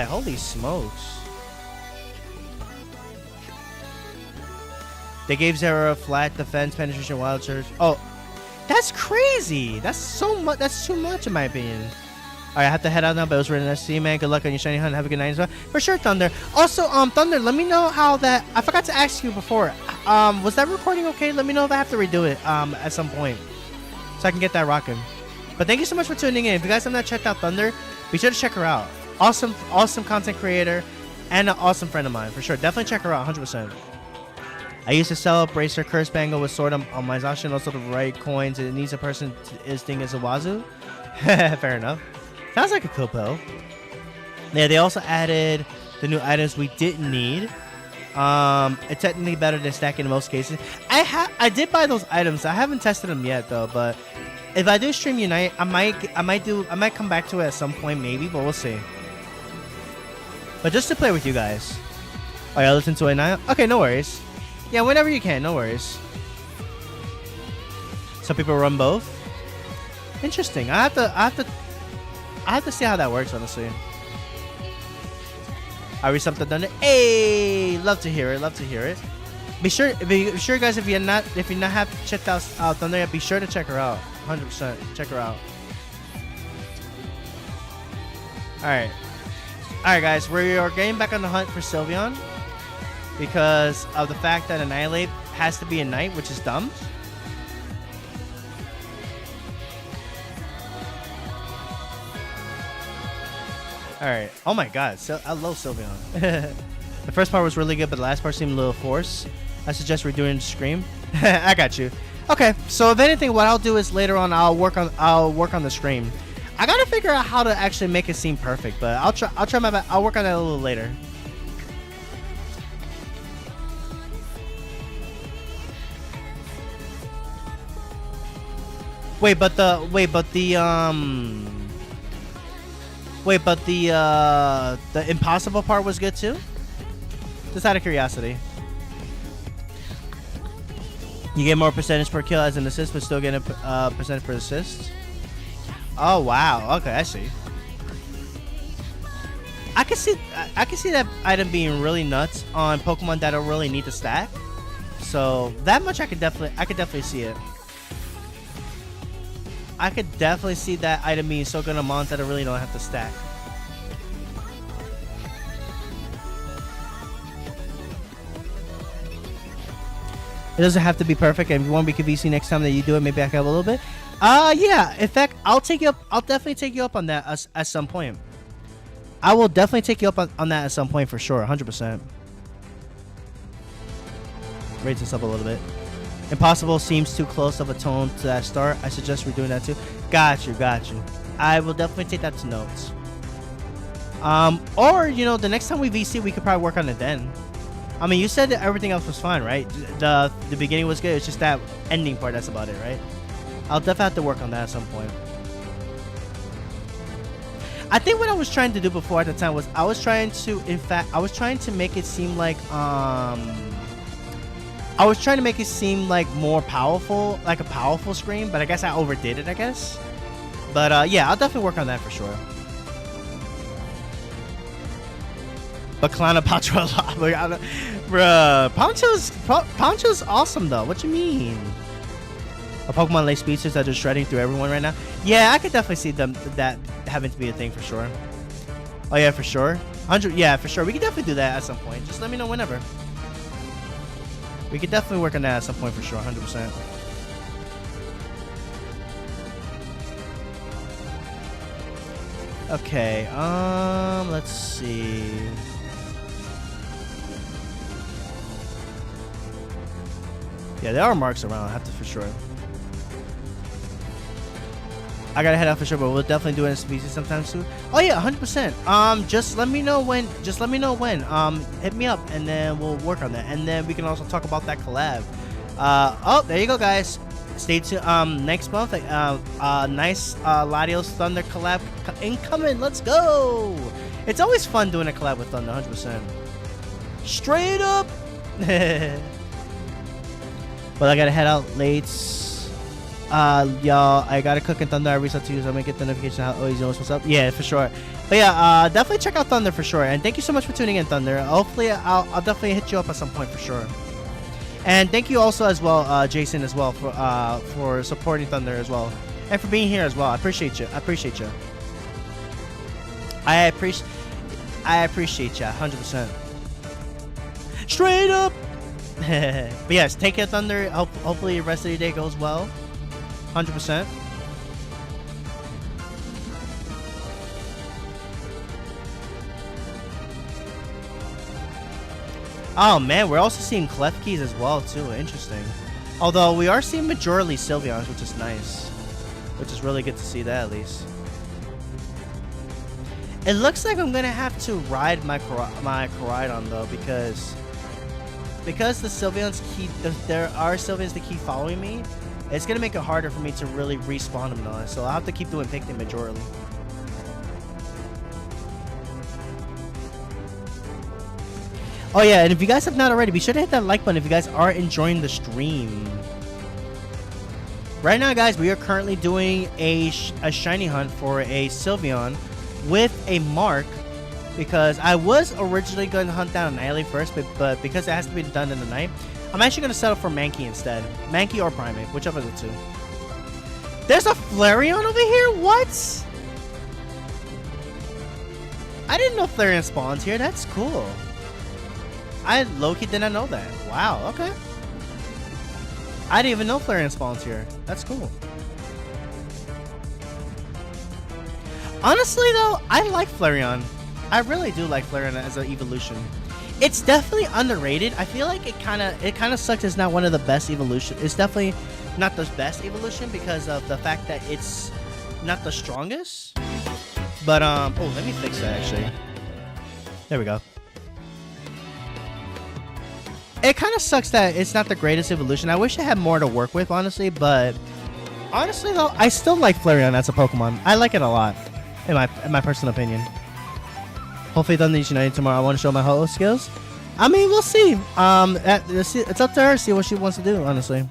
Holy smokes. They gave Zero a flat defense, penetration, Wild Charge. Oh, that's crazy. That's so much. That's too much in my opinion. Alright, I have to head out now, but it was really nice to see you, man. Good luck on your shiny hunt. Have a good night as well. For sure, Thunder. Also, Thunder, let me know how that... I forgot to ask you before. Was that recording okay? Let me know if I have to redo it at some point, so I can get that rocking. But thank you so much for tuning in. If you guys have not checked out Thunder, be sure to check her out. Awesome content creator and an awesome friend of mine. For sure. Definitely check her out, 100%. I used to sell a bracer curse bangle with sword on my Zacian. Also the right coins. It needs a person his thing is a wazoo. Fair enough. Sounds like a cool pill. Yeah, they also added the new items we didn't need. It's technically better than stacking in most cases. I did buy those items. I haven't tested them yet though, but if I do stream Unite, I might come back to it at some point maybe, but we'll see. But just to play with you guys. Oh yeah, listen to it now. Okay, no worries. Yeah, whenever you can, no worries. Some people run both. Interesting. I have to see how that works, honestly. Are we something done? Hey, love to hear it. Be sure, guys. If you're not have checked out Thunder, be sure to check her out. 100%, check her out. All right, guys. We are getting back on the hunt for Sylveon because of the fact that Annihilate has to be a night, which is dumb. Alright. Oh my god. I love Sylveon. The first part was really good, but the last part seemed a little forced. I suggest redoing Scream. I got you. Okay. So if anything, what I'll do is later on I'll work on the stream. I gotta figure out how to actually make it seem perfect, but I'll try my best. I'll work on that a little later. the impossible part was good too? Just out of curiosity. You get more percentage per kill as an assist, but still get a percentage per assist. Oh wow. Okay, I see. I can see that item being really nuts on Pokemon that don't really need to stack. So that much I could definitely see it. I could definitely see that item being so good on mons that I really don't have to stack. It doesn't have to be perfect, and if you want to be VC next time that you do it, maybe I can help a little bit. Yeah. In fact, I'll definitely take you up on that at some point. I will definitely take you up on that at some point for sure, 100%. Raise this up a little bit. Impossible seems too close of a tone to that start. I suggest we're doing that too. Got you. I will definitely take that to notes. Or, you know, the next time we VC, we could probably work on it then. I mean, you said that everything else was fine, right? The beginning was good. It's just that ending part, that's about it, right? I'll definitely have to work on that at some point. I think what I was trying to do before at the time was I was trying to make it seem like more powerful, like a powerful screen, but I guess I overdid it, I guess. But yeah, I'll definitely work on that for sure. But clown a Poncho a lot. Bruh, Poncho's awesome though. What you mean? A Pokemon late speeches that are just shredding through everyone right now. Yeah, I could definitely see that having to be a thing for sure. Oh yeah, for sure. 100. Yeah, for sure. We can definitely do that at some point. Just let me know whenever. We could definitely work on that at some point for sure. 100%. Okay. Let's see. Yeah, there are marks around. I have to for sure. I gotta head out for sure, but we'll definitely do it in species sometime soon. Oh yeah, 100%. Just let me know when. Hit me up, and then we'll work on that. And then we can also talk about that collab. Oh, there you go, guys. Stay tuned. Next month, nice Latios Thunder collab incoming. Let's go. It's always fun doing a collab with Thunder. 100%. Straight up. But I gotta head out late. Y'all, I gotta cook in Thunder. I reached out to you, so I'm gonna get the notification. How always knows what's up. Yeah, for sure. But yeah, definitely check out Thunder for sure. And thank you so much for tuning in, Thunder. Hopefully, I'll definitely hit you up at some point for sure. And thank you also as well, Jason, as well for supporting Thunder as well, and for being here as well. I appreciate you. I appreciate you. I appreciate you 100%. Straight up. But yes, take care, Thunder. Hopefully the rest of your day goes well. 100%. Oh man, we're also seeing Klefkis as well too. Interesting. Although we are seeing majorly Sylveons, which is nice. Which is really good to see that at least. It looks like I'm gonna have to ride my Koraidon though, because the Sylveons there are Sylveons that keep following me. It's gonna make it harder for me to really respawn them though. So I'll have to keep doing Picnic majorly. Oh yeah, and if you guys have not already, be sure to hit that like button if you guys are enjoying the stream. Right now, guys, we are currently doing a shiny hunt for a Sylveon with a mark, because I was originally going to hunt down an Annihilape first, but because it has to be done in the night, I'm actually going to settle for Mankey instead. Mankey or Primate, whichever of the two. There's a Flareon over here? What? I didn't know Flareon spawns here. That's cool. I low-key did not know that. Wow, okay. I didn't even know Flareon spawns here. That's cool. Honestly, though, I like Flareon. I really do like Flareon as an evolution. It's definitely underrated. I feel like it kind of sucks. It's not one of the best evolution. It's definitely not the best evolution because of the fact that it's not the strongest. But oh, let me fix that actually. There we go. It kind of sucks that it's not the greatest evolution. I wish it had more to work with, honestly, but Honestly, though, I still like Flareon as a Pokemon. I like it a lot, in my personal opinion. Hopefully, it doesn't need United tomorrow. I want to show my Ho-Oh skills. I mean, we'll see. It's up to her. See what she wants to do. Honestly.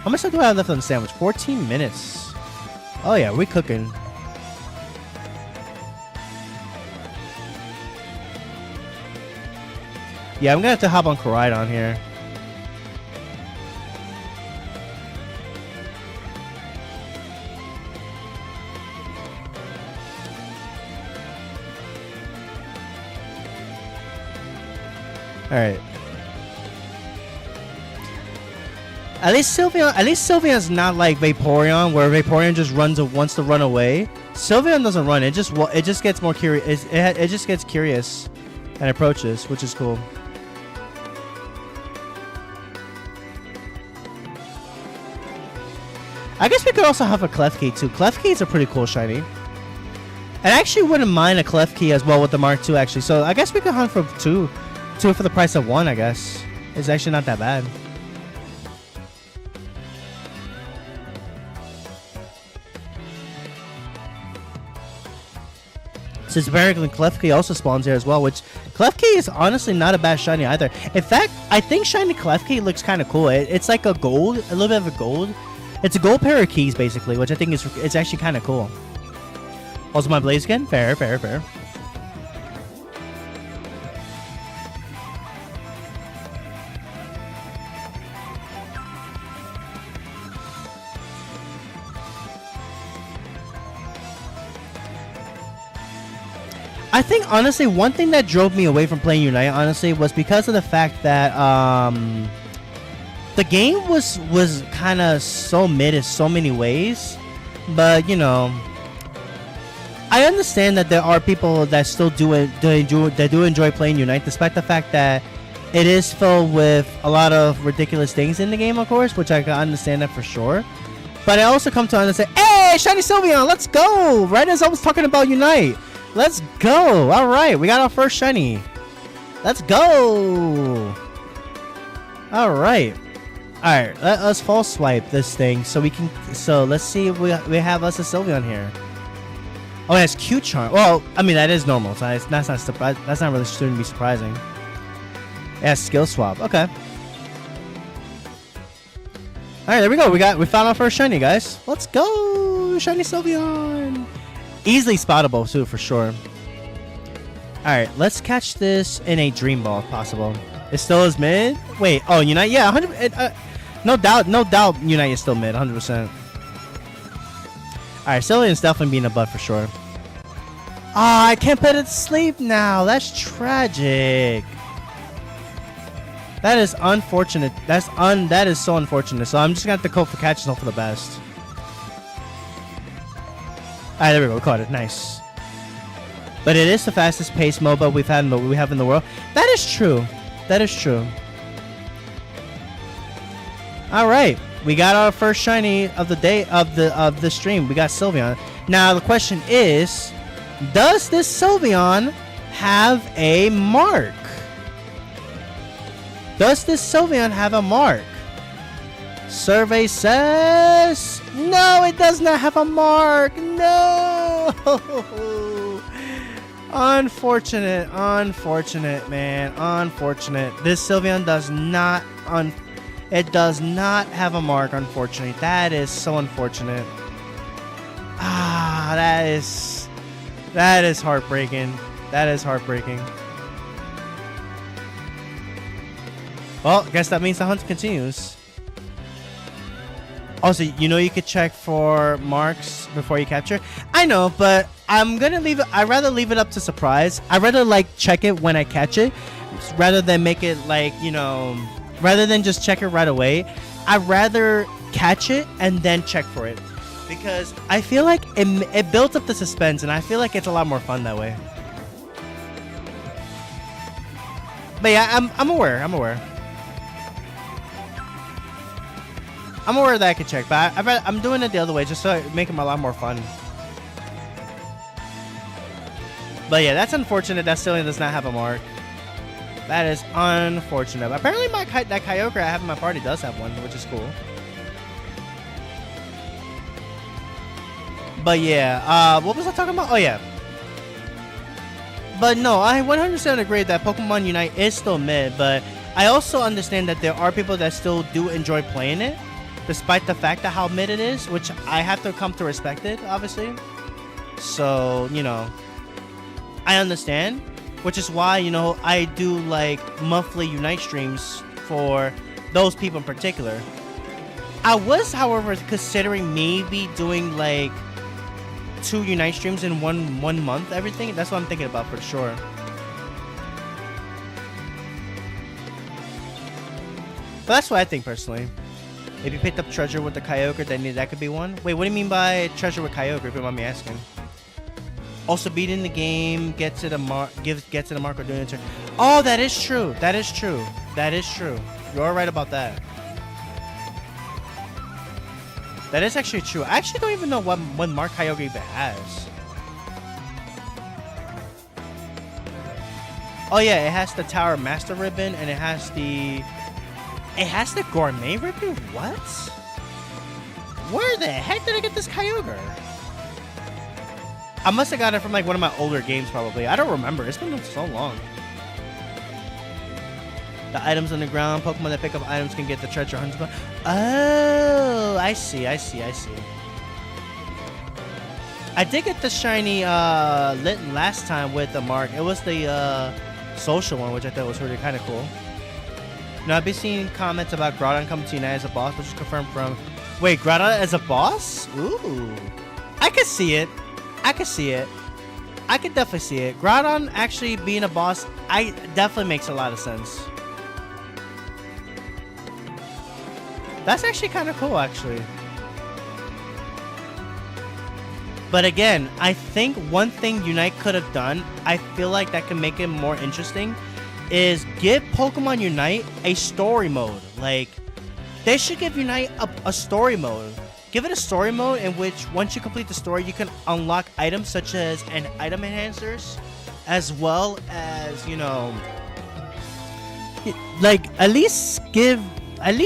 How much time do I have left on the sandwich? 14 minutes. Oh yeah, we cooking. Yeah, I'm gonna have to hop on Koraidon here. Alright. At least Sylveon's not like Vaporeon, where Vaporeon just wants to run away. Sylveon doesn't run. It just gets more curious. It just gets curious and approaches, which is cool. I guess we could also have a Klefki too. Klefki is a pretty cool shiny. And I actually wouldn't mind a Klefki as well with the Mark II actually. So I guess we could hunt for two for the price of one. I guess it's actually not that bad. Since apparently Klefki also spawns here as well, which Klefki is honestly not a bad shiny either. In fact, I think shiny Klefki looks kind of cool. It's like a gold, a little bit of a gold. It's a gold pair of keys basically, which I think it's actually kind of cool. Also my Blaziken, fair. I think honestly one thing that drove me away from playing Unite honestly was because of the fact that the game was kind of so mid in so many ways, but you know, I understand that there are people that still do enjoy playing Unite, despite the fact that it is filled with a lot of ridiculous things in the game, of course, which I can understand that for sure. But I also come to understand, hey, shiny Sylveon, let's go! Right as I was talking about Unite. Let's go! Alright, we got our first shiny. Let's go! Alright. Alright, let us false swipe this thing so we can... So, let's see if we have us a Sylveon here. Oh, that's Q Charm. Well, I mean, that is normal, so that's not surprise. That's not really shouldn't be surprising. Yeah, skill swap. Okay. Alright, there we go. We found our first shiny, guys. Let's go! Shiny Sylveon! Easily spottable too, for sure. Alright, let's catch this in a Dream Ball if possible. It still is mid? Wait, oh, Unite? Yeah, 100%. No doubt Unite is still mid, 100%. Alright, Sylveon's definitely being a butt for sure. Ah, I can't put it to sleep now. That's tragic. That is unfortunate. That is so unfortunate. So I'm just gonna have to hope for catch and hope for the best. Alright, there we go. We caught it. Nice. But it is the fastest pace MOBA we have in the world. That is true. That is true. Alright. We got our first shiny of the day of the stream. We got Sylveon. Now the question is, does this Sylveon have a mark? Does this Sylveon have a mark? Survey says no, it does not have a mark. No. Unfortunate, man. Unfortunate. This Sylveon does not it does not have a mark, unfortunately. That is so unfortunate. Ah, that is heartbreaking. That is heartbreaking. Well, I guess that means the hunt continues. Also, you know you could check for marks before you capture. I know, but I'm gonna leave it. I'd rather leave it up to surprise. I'd rather like check it when I catch it, rather than make it like, you know, rather than just check it right away. I'd rather catch it and then check for it, because I feel like it builds up the suspense, and I feel like it's a lot more fun that way. But yeah, I'm aware. I'm aware that I can check, but I'm doing it the other way just so it make them a lot more fun. But yeah, that's unfortunate that Sylveon does not have a mark. That is unfortunate. Apparently, that Kyogre I have in my party does have one, which is cool. But yeah, what was I talking about? Oh yeah. But no, I 100% agree that Pokemon Unite is still mid, but I also understand that there are people that still do enjoy playing it, despite the fact that how mid it is, which I have to come to respect it, obviously. So, you know, I understand, which is why, you know, I do like monthly Unite streams for those people in particular. I was, however, considering maybe doing like 2 Unite streams in one month, everything. That's what I'm thinking about for sure. But that's what I think personally. If you picked up treasure with the Kyogre, then that could be one. Wait, what do you mean by treasure with Kyogre, if you mind me asking? Also beating the game, get to the mark or doing it. Oh, that is true. That is true. That is true. You're right about that. That is actually true. I actually don't even know what mark Kyogre even has. Oh yeah, it has the Tower Master Ribbon and it has the Gourmet Ribbon? What? Where the heck did I get this Kyogre? I must have got it from like one of my older games probably. I don't remember. It's been so long. The items on the ground, Pokemon that pick up items can get the treasure hunts. Oh, I see. I did get the shiny Litten last time with the mark. It was the social one, which I thought was really kind of cool. Now, I've been seeing comments about Groudon coming to Unite as a boss, which is confirmed from... Wait, Groudon as a boss? Ooh. I could see it. I could definitely see it. Groudon actually being a boss, definitely makes a lot of sense. That's actually kind of cool, actually. But again, I think one thing Unite could have done, I feel like that can make it more interesting, is give Pokemon Unite a story mode. Like, they should give Unite a story mode. Give it a story mode in which once you complete the story, you can unlock items such as item enhancers, as well as, you know, like at least give item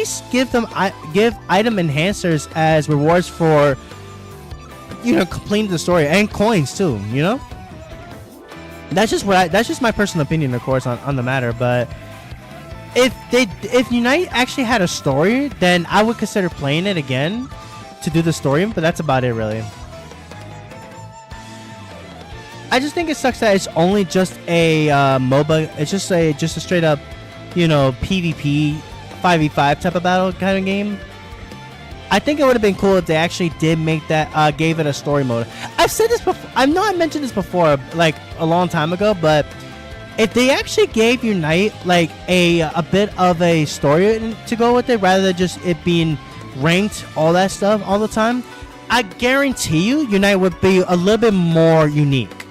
enhancers as rewards for, you know, completing the story, and coins too, you know. That's just my personal opinion, of course, on the matter. But if Unite actually had a story, then I would consider playing it again to do the story. But that's about it, really. I just think it sucks that it's only just a MOBA. It's just a straight up, you know, PvP 5v5 type of battle kind of game. I think it would have been cool if they actually did make that, gave it a story mode. I've said this before. I know I mentioned this before, like a long time ago, but if they actually gave Unite like a bit of a story to go with it, rather than just it being ranked, all that stuff all the time, I guarantee you Unite would be a little bit more unique.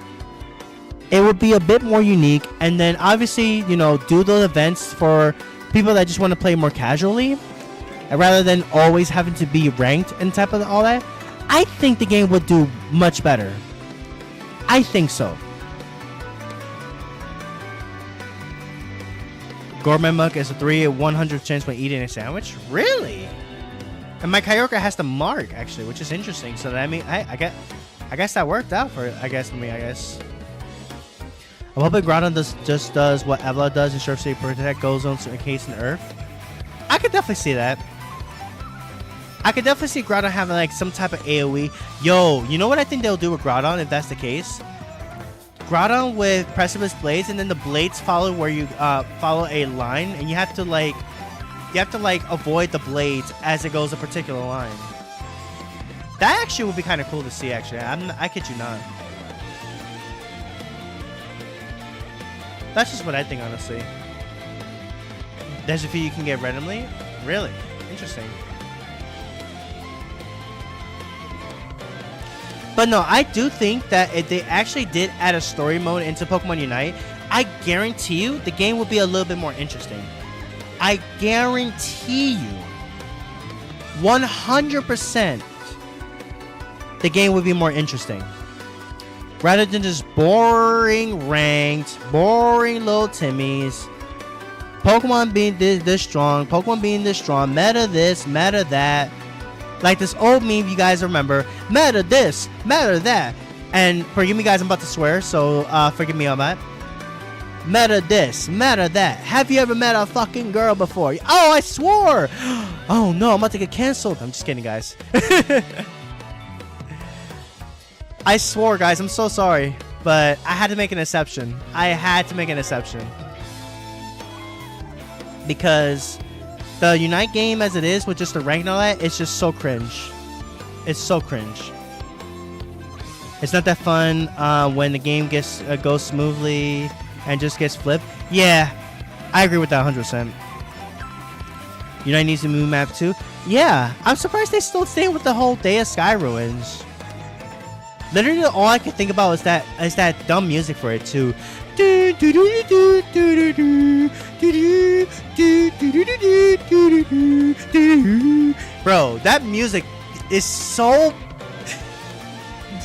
It would be a bit more unique, and then obviously, you know, do those events for people that just want to play more casually, and rather than always having to be ranked and type of all that. I think the game would do much better. I think so. Gourmet Mug is a 3 in 100 chance when eating a sandwich. Really? And my Kyogre has the mark actually, which is interesting. So that, I mean, I guess that worked out for I guess. I'm hoping Groudon does what Evla does and Surf City protect Go Zones in case in Earth. I could definitely see that. I could definitely see Groudon having like some type of AoE. Yo, you know what I think they'll do with Groudon if that's the case? Groudon with Precipice Blades, and then the blades follow where you follow a line, and you have to like avoid the blades as it goes a particular line. That actually would be kind of cool to see. Actually, I kid you not. That's just what I think, honestly. There's a few you can get randomly. Really interesting. But no, I do think that if they actually did add a story mode into Pokemon Unite, I guarantee you the game would be a little bit more interesting. I guarantee you 100% the game would be more interesting. Rather than just boring ranked, boring little Timmies, Pokemon being this strong, Pokemon being this strong, meta this, meta that. Like this old meme you guys remember, meta this, meta that. And forgive me guys, I'm about to swear, so forgive me on that. Meta this, meta that. Have you ever met a fucking girl before? Oh, I swore! Oh no, I'm about to get canceled. I'm just kidding, guys. I swore, guys. I'm so sorry. But I had to make an exception. I had to make an exception. Because the Unite game as it is, with just the rank and all that, it's just so cringe. It's so cringe. It's not that fun when the game goes smoothly and just gets flipped. Yeah, I agree with that 100%. Unite needs a new map too. Yeah, I'm surprised they still stay with the whole Day of Sky Ruins. Literally, all I could think about is that dumb music for it too. Bro, that music is so...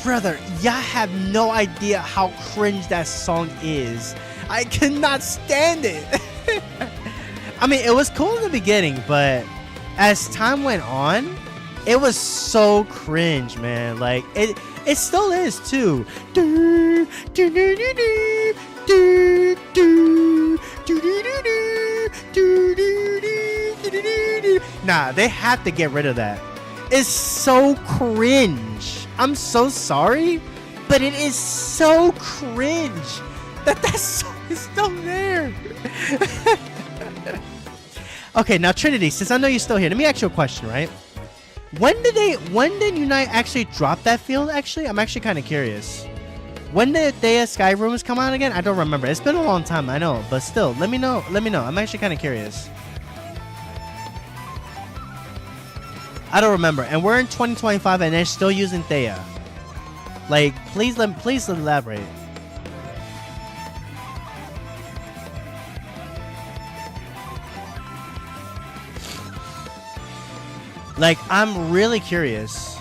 Brother, y'all have no idea how cringe that song is. I cannot stand it. I mean, it was cool in the beginning, but as time went on, it was so cringe, man. Like, it still is, too. Nah, they have to get rid of that. It's so cringe. I'm so sorry, but it is so cringe that song is still there. Okay, now Trinity, since I know you're still here, let me ask you a question, right? When did Unite actually drop that field? Actually, I'm actually kind of curious. When did Day of Sky Ruins come out again? I don't remember. It's been a long time, I know, but still, let me know. Let me know. I'm actually kind of curious. I don't remember, and we're in 2025, and they're still using Thea. Like, please elaborate. Like, I'm really curious.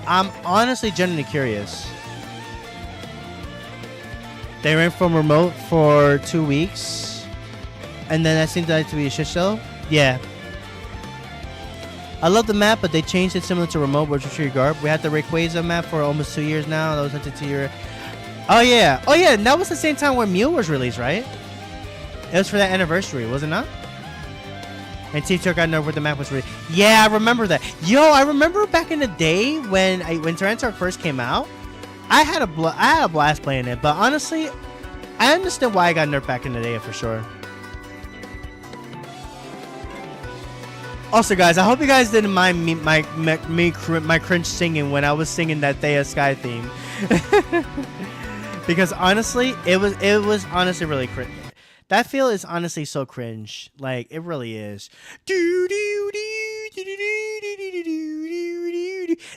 I'm honestly genuinely curious. They went from remote for 2 weeks, and then that seemed like to be a shit show. Yeah. I love the map, but they changed it similar to remote virtual tree garb. We had the Rayquaza map for almost 2 years now. That was into 2 years. Oh yeah, and that was the same time when Mew was released, right? It was for that anniversary, was it not? And Teacher got nerfed when the map was released. Yeah, I remember that. Yo, I remember back in the day when Tyranitar first came out. I had a blast playing it, but honestly, I understand why I got nerfed back in the day for sure. Also, guys, I hope you guys didn't mind me my cringe singing when I was singing that Day of Sky theme, because honestly, it was honestly really cringe. That feel is honestly so cringe, like it really is.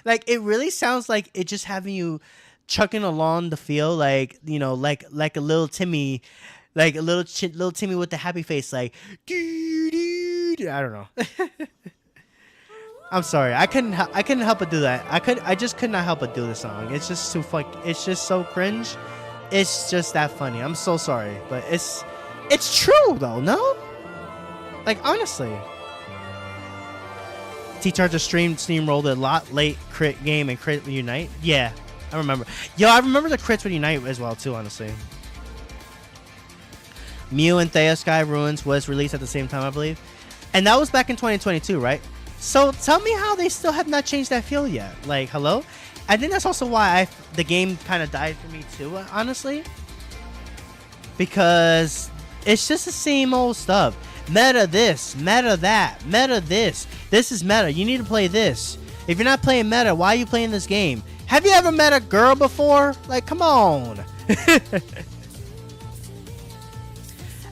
Like it really sounds like it just having you chucking along the field, like you know, like a little Timmy, like a little Timmy with the happy face, like. I don't know. I'm sorry. I couldn't help but do that. I just could not help but do the song. It's just too it's just so cringe. It's just that funny. I'm so sorry, but it's true though, no? Like honestly. T-Charger steamrolled a lot late crit game and crit Unite. Yeah, I remember. Yo, I remember the crits with Unite as well too, honestly. Mew and Thea Sky Ruins was released at the same time, I believe. And that was back in 2022, right? So tell me how they still have not changed that feel yet. Like, hello? I think that's also why the game kind of died for me too, honestly. Because it's just the same old stuff. Meta this, meta that, meta this. This is meta. You need to play this. If you're not playing meta, why are you playing this game? Have you ever met a girl before? Like, come on.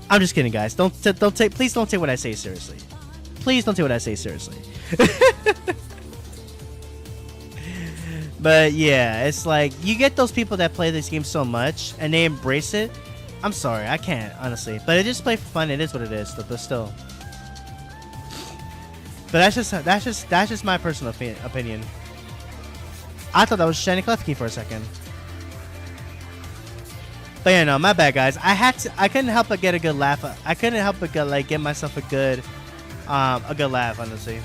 I'm just kidding, guys. Please don't take what I say seriously. Please don't take what I say seriously. But yeah, it's like you get those people that play this game so much and they embrace it. I'm sorry, I can't honestly. But it just play for fun. It is what it is. But still. But that's just my personal opinion. I thought that was Shiny Klefki for a second. But yeah, no, my bad, guys. I couldn't help but get a good laugh. I couldn't help but get myself a good laugh, honestly.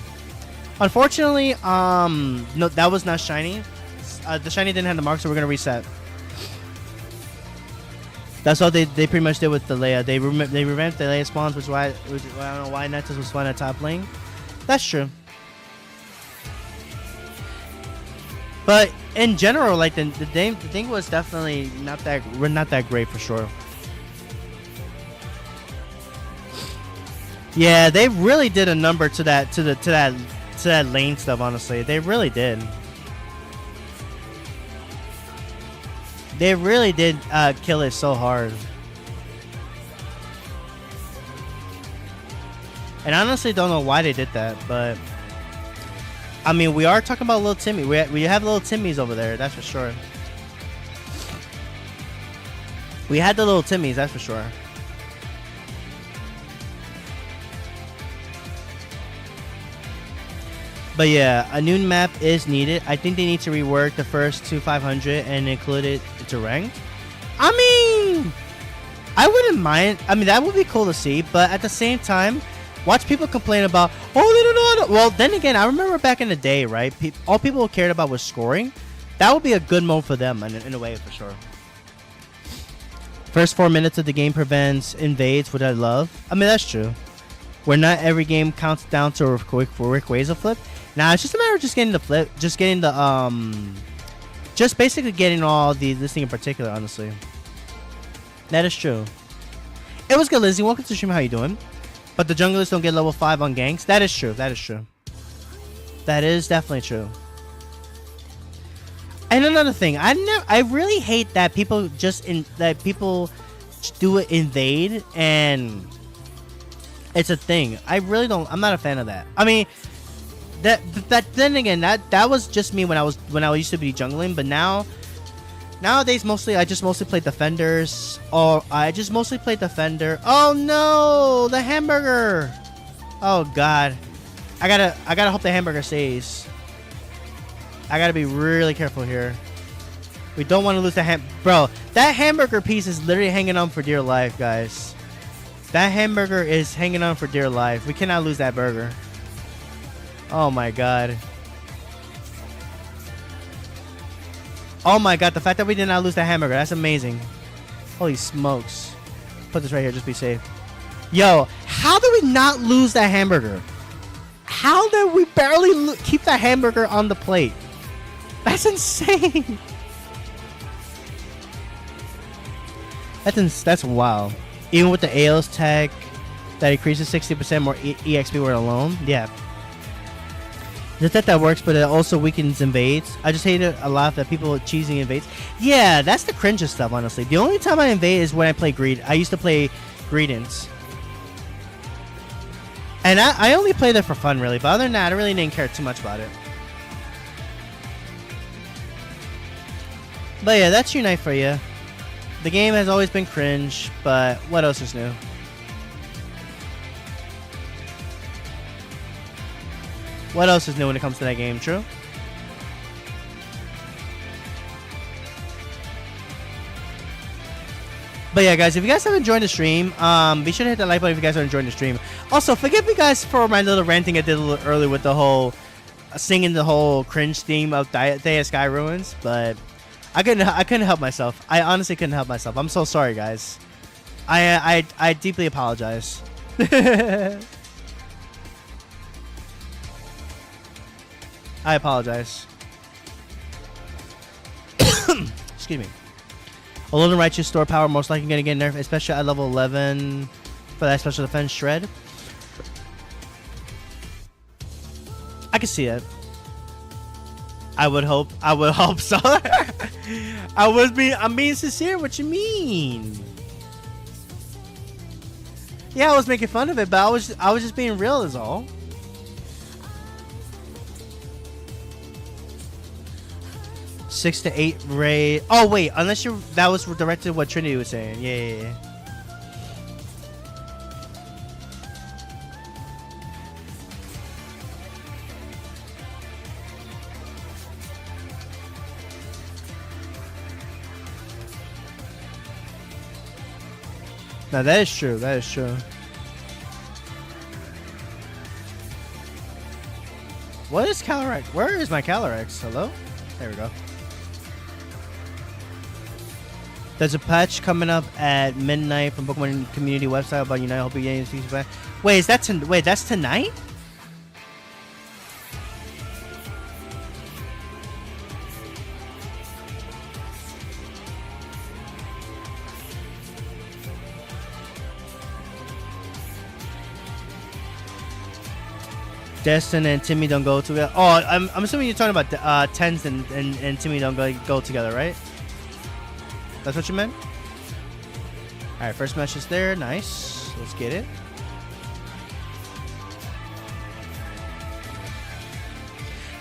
Unfortunately, no, that was not shiny. The shiny didn't have the mark, so we're gonna reset. That's all they pretty much did with the Leia. They revamped the Leia spawns, which I don't know why Nexus was fun at top lane. That's true. But in general, like the thing was definitely not that great for sure. Yeah, they really did a number to that lane stuff. Honestly, they really did. They really did kill it so hard. And I honestly don't know why they did that, but I mean, we are talking about little Timmy. We have little Timmys over there, that's for sure. We had the little Timmys, that's for sure. But yeah, a new map is needed. I think they need to rework the first 500 and include it into ranked. I mean, I wouldn't mind. I mean, that would be cool to see. But at the same time, watch people complain about, oh, they don't know how to. Well, then again, I remember back in the day, right? All people cared about was scoring. That would be a good mode for them in a way, for sure. First 4 minutes of the game prevents invades, which I love. I mean, that's true. Where not every game counts down to a quick Rayquaza flip. Now it's just a matter of just getting the flip, just basically getting all this thing in particular. Honestly, that is true. It was good, Lizzie. Welcome to the stream. How you doing? But the junglers don't get level 5 on ganks. That is true. That is true. That is definitely true. And another thing, I really hate that people do it invade and it's a thing. I really don't. I'm not a fan of that. I mean. Then again, that was just me when I used to be jungling, but nowadays I just mostly play defenders, or I just mostly play defender. Oh no, the hamburger! Oh god, I gotta hope the hamburger stays. I gotta be really careful here. We don't want to lose the bro. That hamburger piece is literally hanging on for dear life, guys. That hamburger is hanging on for dear life. We cannot lose that burger. Oh my god. Oh my god, the fact that we did not lose the hamburger, that's amazing. Holy smokes. Put this right here, just be safe. Yo, how did we not lose that hamburger? How did we barely keep that hamburger on the plate? That's insane. That's wild. Even with the AOS tech that increases 60% more EXP when alone. Yeah. The tech that works, but it also weakens invades. I just hate it a lot that people cheesing invades. Yeah, that's the cringe stuff, honestly. The only time I invade is when I play Greed. I used to play Greedents. And I only play that for fun, really. But other than that, I really didn't care too much about it. But yeah, that's Unite for you. The game has always been cringe, but what else is new? What else is new when it comes to that game, true? But yeah, guys, if you guys have enjoyed the stream, be sure to hit that like button if you guys are enjoying the stream. Also, forgive me, guys, for my little ranting I did a little early with the whole singing the whole cringe theme of Day of Sky Ruins, but I couldn't help myself. I honestly couldn't help myself. I'm so sorry, guys. I deeply apologize. I apologize. Excuse me. Alone and Righteous store power most likely going to get nerfed, especially at level 11 for that special defense shred. I can see it. I would hope so. I'm being sincere. What you mean? Yeah, I was making fun of it, but I was just being real is all. Six to 8 raid. Oh wait, unless that was directed to what Trinity was saying. Yeah. Now that is true. That is true. What is Calyrex? Where is my Calyrex? Hello? There we go. There's a patch coming up at midnight from Pokemon community website about Unite. Hope you getting feedback. Wait, is that wait? That's tonight? Destin and Timmy don't go together. Oh, I'm assuming you're talking about Tens and Timmy don't go together, right? That's what you meant? Alright, first match is there. Nice. Let's get it.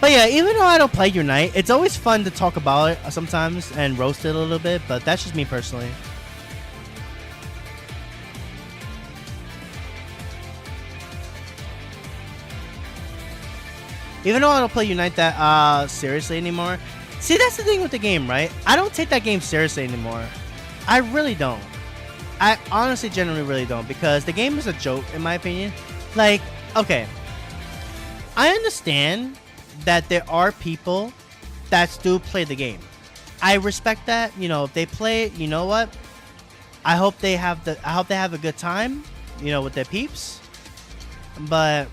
But yeah, even though I don't play Unite, it's always fun to talk about it sometimes and roast it a little bit, but that's just me personally. Even though I don't play Unite that seriously anymore. See, that's the thing with the game, right? I don't take that game seriously anymore. I really don't. I honestly, genuinely really don't, because the game is a joke, in my opinion. Like, okay. I understand that there are people that do play the game. I respect that. You know, if they play it, you know what? I hope they have a good time, you know, with their peeps. But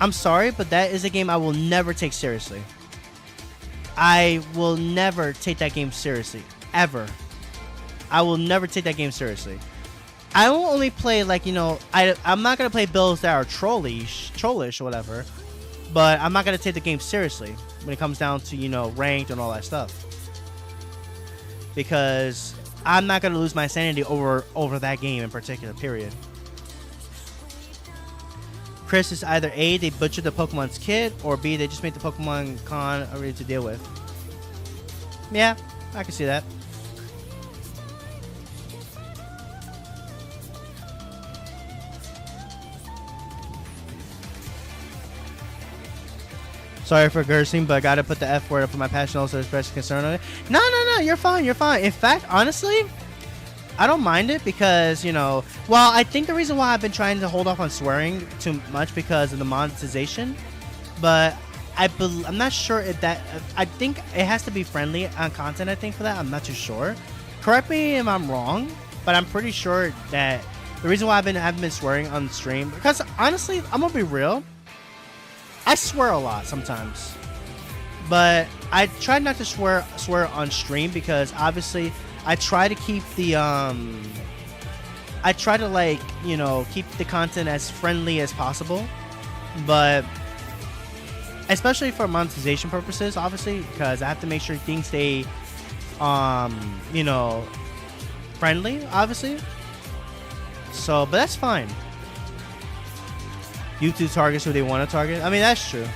I'm sorry, but that is a game I will never take seriously. I will never take that game seriously. Ever. I will never take that game seriously. I will only play, like, you know, I'm not going to play builds that are trollish or whatever. But I'm not going to take the game seriously when it comes down to, you know, ranked and all that stuff. Because I'm not going to lose my sanity over that game in particular, period. Chris is either A, they butchered the Pokemon's kit, or B, they just made the Pokemon Con ready to deal with. Yeah, I can see that. Sorry for cursing, but I gotta put the F word up for my passion, also express concern on it. No, you're fine, you're fine. In fact, honestly, I don't mind it because, you know, well, I think the reason why I've been trying to hold off on swearing too much because of the monetization, but I'm not sure if that, I think it has to be friendly on content, I think, for that. I'm not too sure. Correct me if I'm wrong, but I'm pretty sure that the reason why I haven't been swearing on stream, because honestly, I'm gonna be real, I swear a lot sometimes, but I try not to swear on stream because obviously I try to keep the I try to, like, you know, keep the content as friendly as possible, but especially for monetization purposes, obviously, because I have to make sure things stay you know, friendly, obviously. So, but that's fine. YouTube targets who they want to target. I mean, that's true.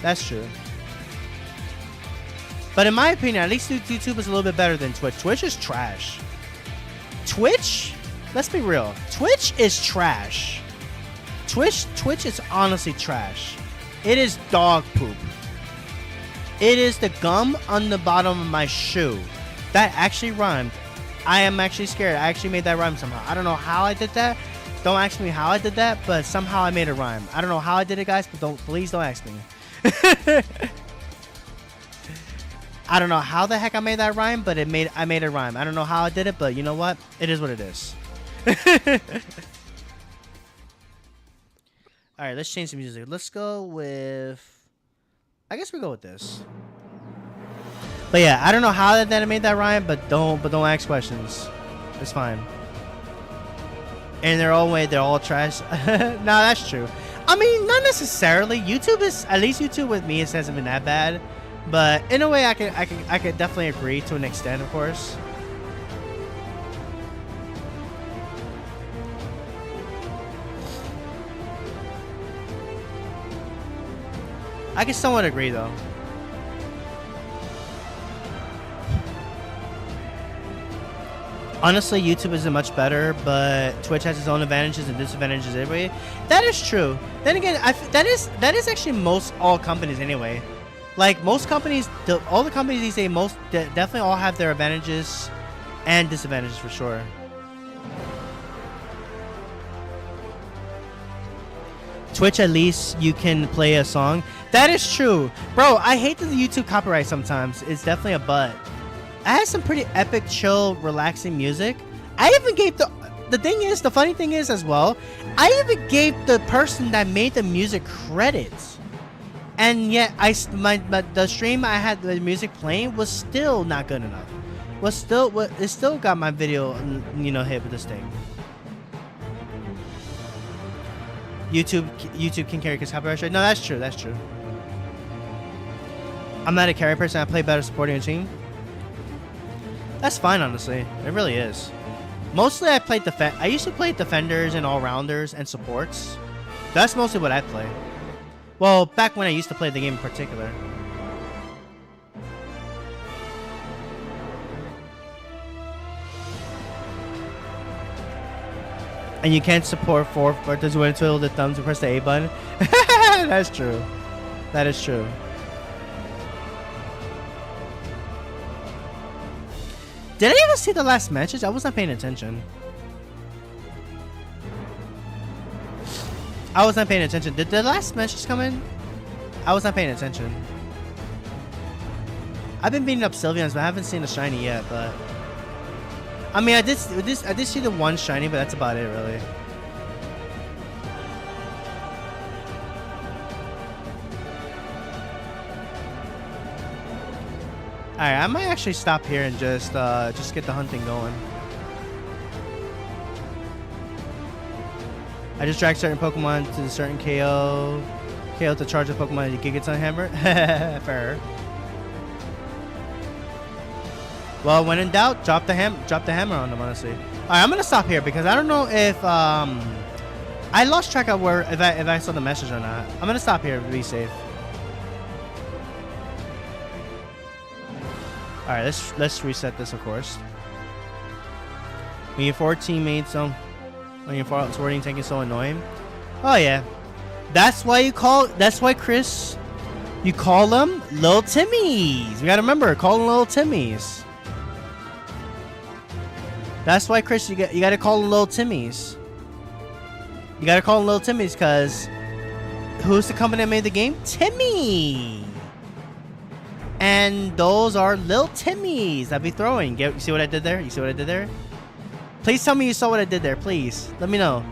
That's true. But in my opinion, at least YouTube is a little bit better than Twitch. Twitch is trash. Twitch? Let's be real. Twitch is trash. Twitch is honestly trash. It is dog poop. It is the gum on the bottom of my shoe. That actually rhymed. I am actually scared. I actually made that rhyme somehow. I don't know how I did that. Don't ask me how I did that, but somehow I made a rhyme. I don't know how I did it, guys, but please don't ask me. I don't know how the heck I made that rhyme, but I made a rhyme. I don't know how I did it, but you know what? It is what it is. All right, let's change the music. Let's go with, I guess we go with this. But yeah, I don't know how that I made that rhyme, but don't ask questions. It's fine. In their own way, they're all trash. No, that's true. I mean, not necessarily. YouTube is, at least YouTube with me, it hasn't been that bad. But in a way, I could definitely agree to an extent, of course. I can somewhat agree, though. Honestly, YouTube isn't much better, but Twitch has its own advantages and disadvantages anyway. That is true. Then again, that is actually most all companies anyway. Like most companies, all the companies these days, definitely all have their advantages and disadvantages for sure. Twitch, at least you can play a song. That is true. Bro, I hate the YouTube copyright sometimes. It's definitely a butt. I had some pretty epic, chill, relaxing music. I even gave the funny thing is as well, I even gave the person that made the music credits. And yet, the stream I had the music playing was still not good enough. It still got my video, hit with this thing. YouTube can carry because copyright strike. No, that's true. That's true. I'm not a carry person. I play better supporting a team. That's fine, honestly. It really is. Mostly, I used to play defenders and all-rounders and supports. That's mostly what I play. Well, back when I used to play the game in particular. And you can't support four does you want to twiddle the thumbs and press the A button? That's true. That is true. Did I even see the last message? I wasn't paying attention. Did the last message come in? I was not paying attention. I've been beating up Sylvians, but I haven't seen a shiny yet, but I mean, I did see the one shiny, but that's about it, really. Alright, I might actually stop here and just get the hunting going. I just drag certain Pokemon to the certain KO to charge a Pokemon to Gigaton Hammer. Fair. Well, when in doubt, drop the hammer on them, honestly. All right, I'm gonna stop here because I don't know if I lost track of if I saw the message or not. I'm gonna stop here to be safe. All right, let's reset this, of course. When your 4 teammates when your sorting tank is so annoying. Oh yeah, that's why Chris, you call them little Timmies. You gotta remember, call them little Timmies. That's why, Chris, you gotta call them little Timmies. You gotta call them little Timmies, because who's the company that made the game? Timmy! And those are little Timmies that be throwing. You see what I did there? You see what I did there? Please tell me you saw what I did there, please. Let me know.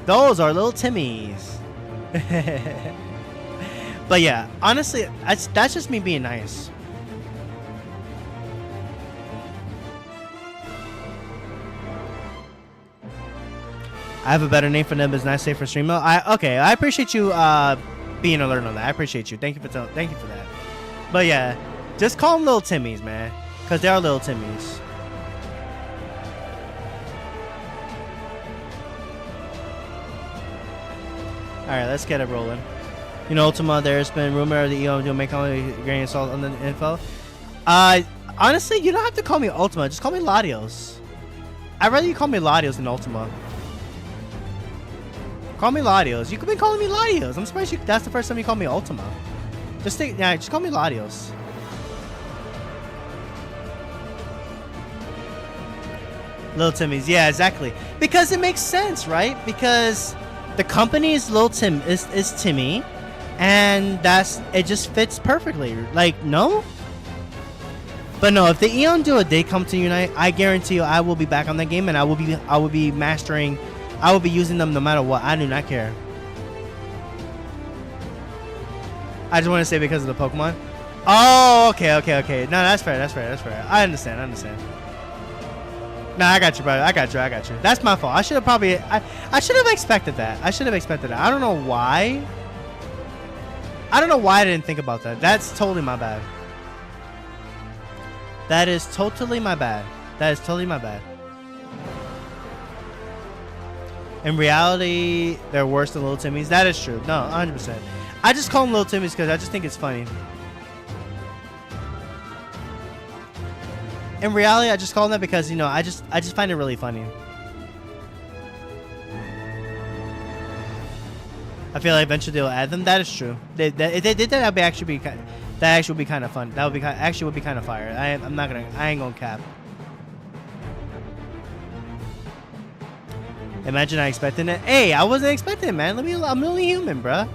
Those are little Timmies. But yeah, honestly, that's just me being nice. I have a better name for them, but it's not safe for stream mode. Okay, I appreciate you being alert on that. I appreciate you. Thank you for that. But yeah, just call them little Timmies, man, because they are little Timmies. All right, let's get it rolling. You know, Ultima, there's been rumor of the EO will make only grain assault on the info. Honestly, you don't have to call me Ultima. Just call me Latios. I'd rather you call me Latios than Ultima. Call me Latios. You could be calling me Latios. I'm surprised that's the first time you call me Ultima. Just call me Latios. Little Timmy's, yeah, exactly. Because it makes sense, right? Because the company's Little Tim is Timmy, and it just fits perfectly. Like, no? But no, if the Eon Duo did come to Unite, I guarantee you I will be back on that game, and I will be mastering. I will be using them no matter what. I do not care. I just want to say because of the Pokemon. Oh, okay. No, that's fair. I understand. No, I got you, brother. I got you. That's my fault. I should have expected that. I don't know why. I didn't think about that. That's totally my bad. That is totally my bad. In reality, they're worse than Little Timmys. That is true. No, 100%. I just call them Little Timmys because I just think it's funny. In reality, I just call them that because, you know, I just find it really funny. I feel like eventually they'll add them. That is true. If they did that, that would actually be kind of fun. That would be kind of fire. I ain't gonna cap. Imagine I expecting it. Hey, I wasn't expecting it, man. I'm only human, bruh.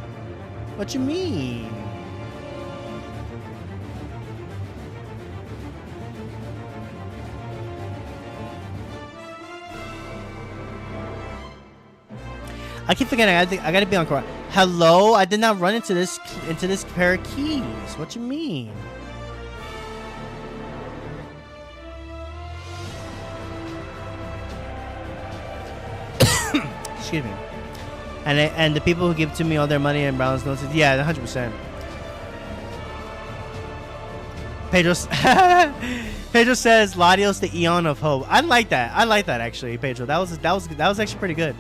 What you mean? I keep forgetting. I gotta be on court. Hello, I did not run into this pair of keys. What you mean? Excuse me. And the people who give to me all their money and Brown's notes. Yeah, 100%. Pedro says Latios the Eon of Hope. I like that. I like that actually, Pedro. That was actually pretty good.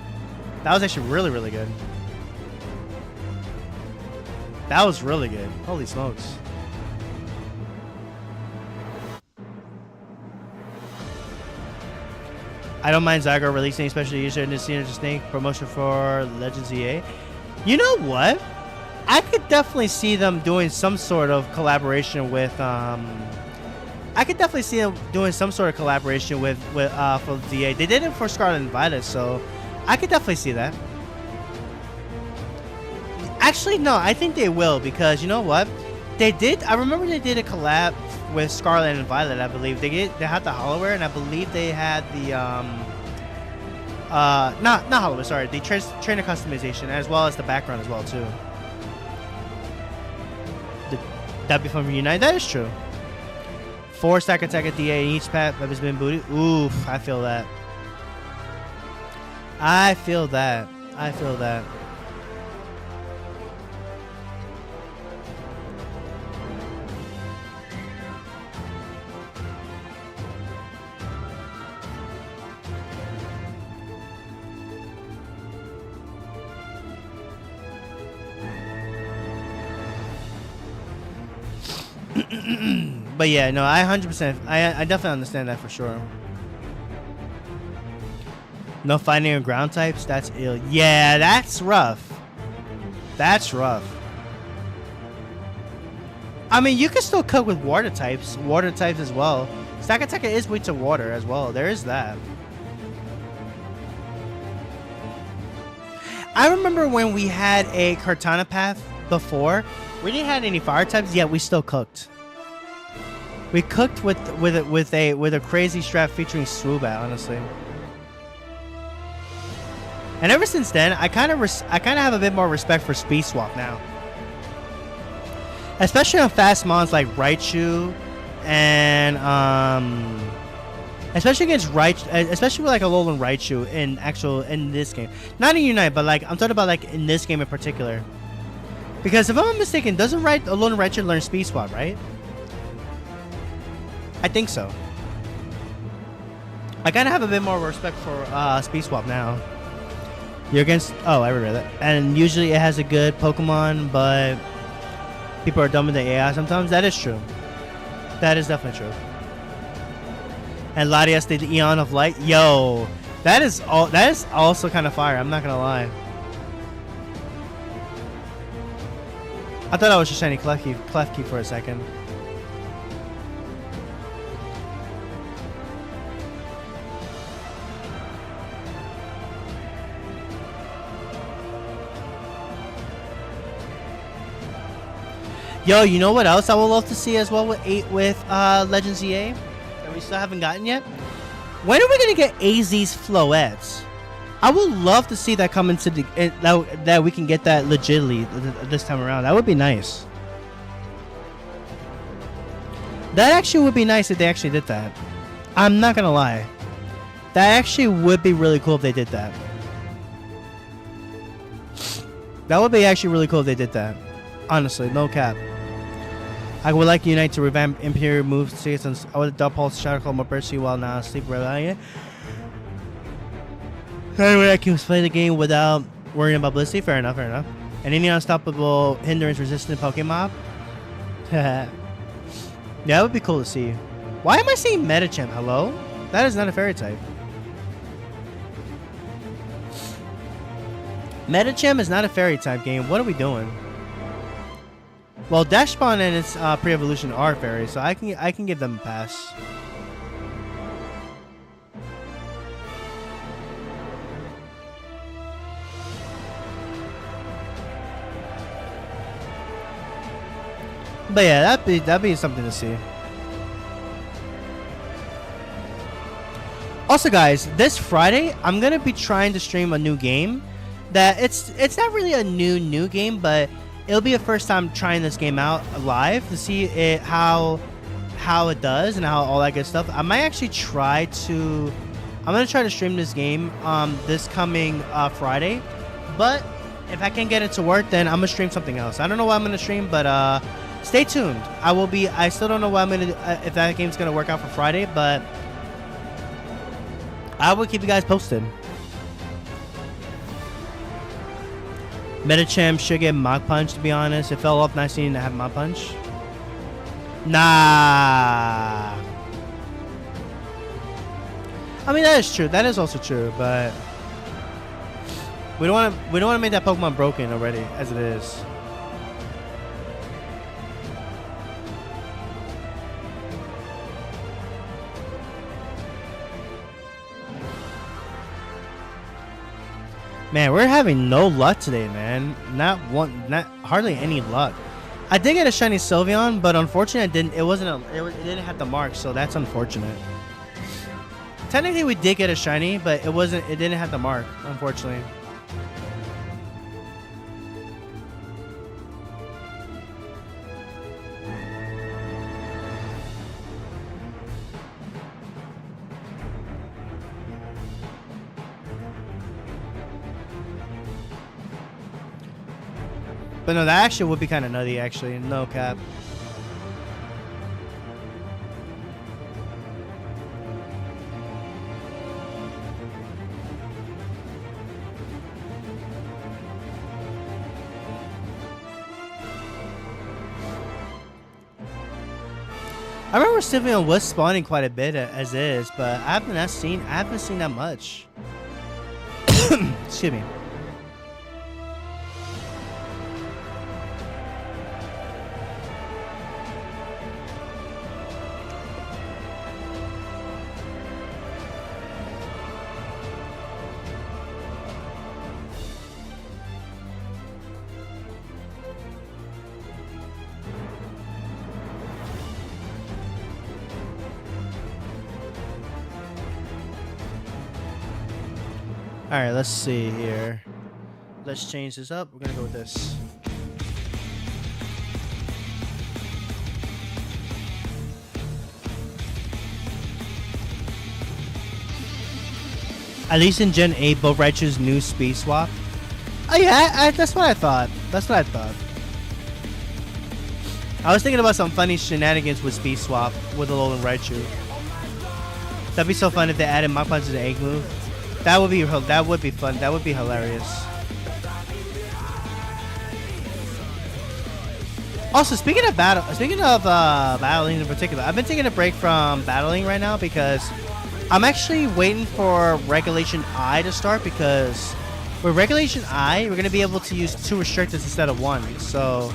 That was actually really, really good. That was really good. Holy smokes. I don't mind Zygar releasing, especially user in the Senior Snake promotion for Legends EA. You know what? I could definitely see them doing some sort of collaboration with I could definitely see them doing some sort of collaboration with for DA. They did it for Scarlet and Violet, so I could definitely see that. Actually, no, I think they will, because you know what? They did. I remember they did a collab with Scarlet and Violet. I believe they had the Hollowware, and I believe they had the not Hollowware. Sorry, the trainer customization as well as the background as well too. That'd be fun for Unite. That is true. 4-stack attack at DA in each path that has been booted. Oof, I feel that. I feel that. I feel that. But yeah, no, I 100%, I definitely understand that for sure. No fighting on ground types, that's ill. Yeah, that's rough. That's rough. I mean, you can still cook with water types as well. Stack Attacker is weak to water as well. There is that. I remember when we had a Cortana path before, we didn't have any fire types, yet we still cooked. We cooked with a crazy strat featuring Swoobat, honestly. And ever since then, I kind of have a bit more respect for Speed Swap now. Especially on fast mons like Raichu and especially against Raichu, especially with like a Alolan Raichu in this game. Not in Unite, but like I'm talking about like in this game in particular. Because if I'm not mistaken, doesn't Alolan Raichu learn Speed Swap, right? I think so. I kind of have a bit more respect for Speed Swap now. You're against... Oh, I read that. And usually it has a good Pokemon, but people are dumb with the AI sometimes. That is true. That is definitely true. And Latias, the Eon of Light. Yo, that is also kind of fire. I'm not going to lie. I thought I was just shiny Klefki for a second. Yo, you know what else I would love to see as well with Legends EA that we still haven't gotten yet? When are we gonna get AZ's Floettes? I would love to see that come into the that we can get that legitimately this time around. That would be nice. That actually would be nice if they actually did that. I'm not gonna lie. That actually would be really cool if they did that. That would be actually really cool if they did that. Honestly, no cap. I would like Unite to revamp Imperial moves since I would double pulse Shadow Call more Mercy while now asleep rebellion. Anyway, I can play the game without worrying about Blissey. Fair enough, fair enough. And any unstoppable hindrance resistant Pokemon? Yeah, that would be cool to see. Why am I saying Medicham? Hello? That is not a fairy type. Medicham is not a fairy type game. What are we doing? Well, Dash Spawn and its pre-evolution are fairies, so I can give them a pass. But yeah, that'd be something to see. Also, guys, this Friday I'm gonna be trying to stream a new game. That it's not really a new game, but it'll be a first time trying this game out live to see it how it does and how all that good stuff. I might actually try to. I'm gonna try to stream this game this coming Friday, but if I can't get it to work, then I'm gonna stream something else. I don't know what I'm gonna stream, but stay tuned. I still don't know what I'm gonna if that game's gonna work out for Friday, but I will keep you guys posted. Metacham should get Mach Punch, to be honest. It fell off nicely to have Mach Punch. Nah. I mean, that is true. That is also true, but we don't want to make that Pokemon broken already as it is. Man, we're having no luck today, man. Not hardly any luck. I did get a shiny Sylveon, but unfortunately, it didn't have the mark, so that's unfortunate. Technically, we did get a shiny, but it didn't have the mark, unfortunately. But no, that actually would be kind of nutty, actually. No cap. I remember Sylveon was spawning quite a bit as is, but I haven't seen that much. Excuse me. Alright, let's see here. Let's change this up. We're gonna go with this. At least in Gen 8, both Raichu's new speed swap. Oh yeah, that's what I thought. I was thinking about some funny shenanigans with speed swap with Alolan Raichu. That'd be so fun if they added Mach Punch to the egg move. That would be fun. That would be hilarious. Also, speaking of battling in particular, I've been taking a break from battling right now because I'm actually waiting for Regulation I to start, because with Regulation I, we're gonna be able to use 2 restrictors instead of 1. So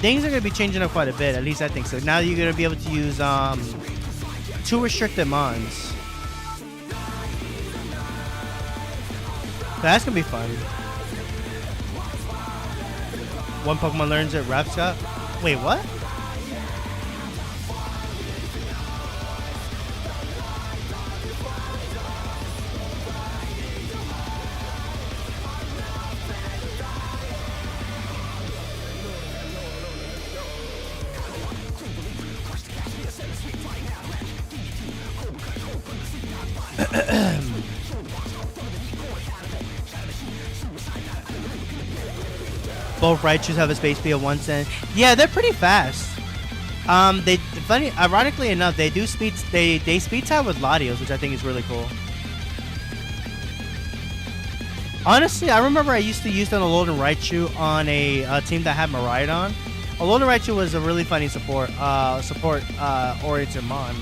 things are gonna be changing up quite a bit. At least I think so. Now you're gonna be able to use 2 restricted mons. That's gonna be fun. One Pokemon learns it, Rapscott. Wait, what? Both Raichus have a space speed of 110. Yeah, they're pretty fast. Ironically enough, they do speed. They speed tap with Latios, which I think is really cool. Honestly, I remember I used to use an Alolan Raichu on a team that had Miraidon. Alolan Raichu was a really funny support oriented mon.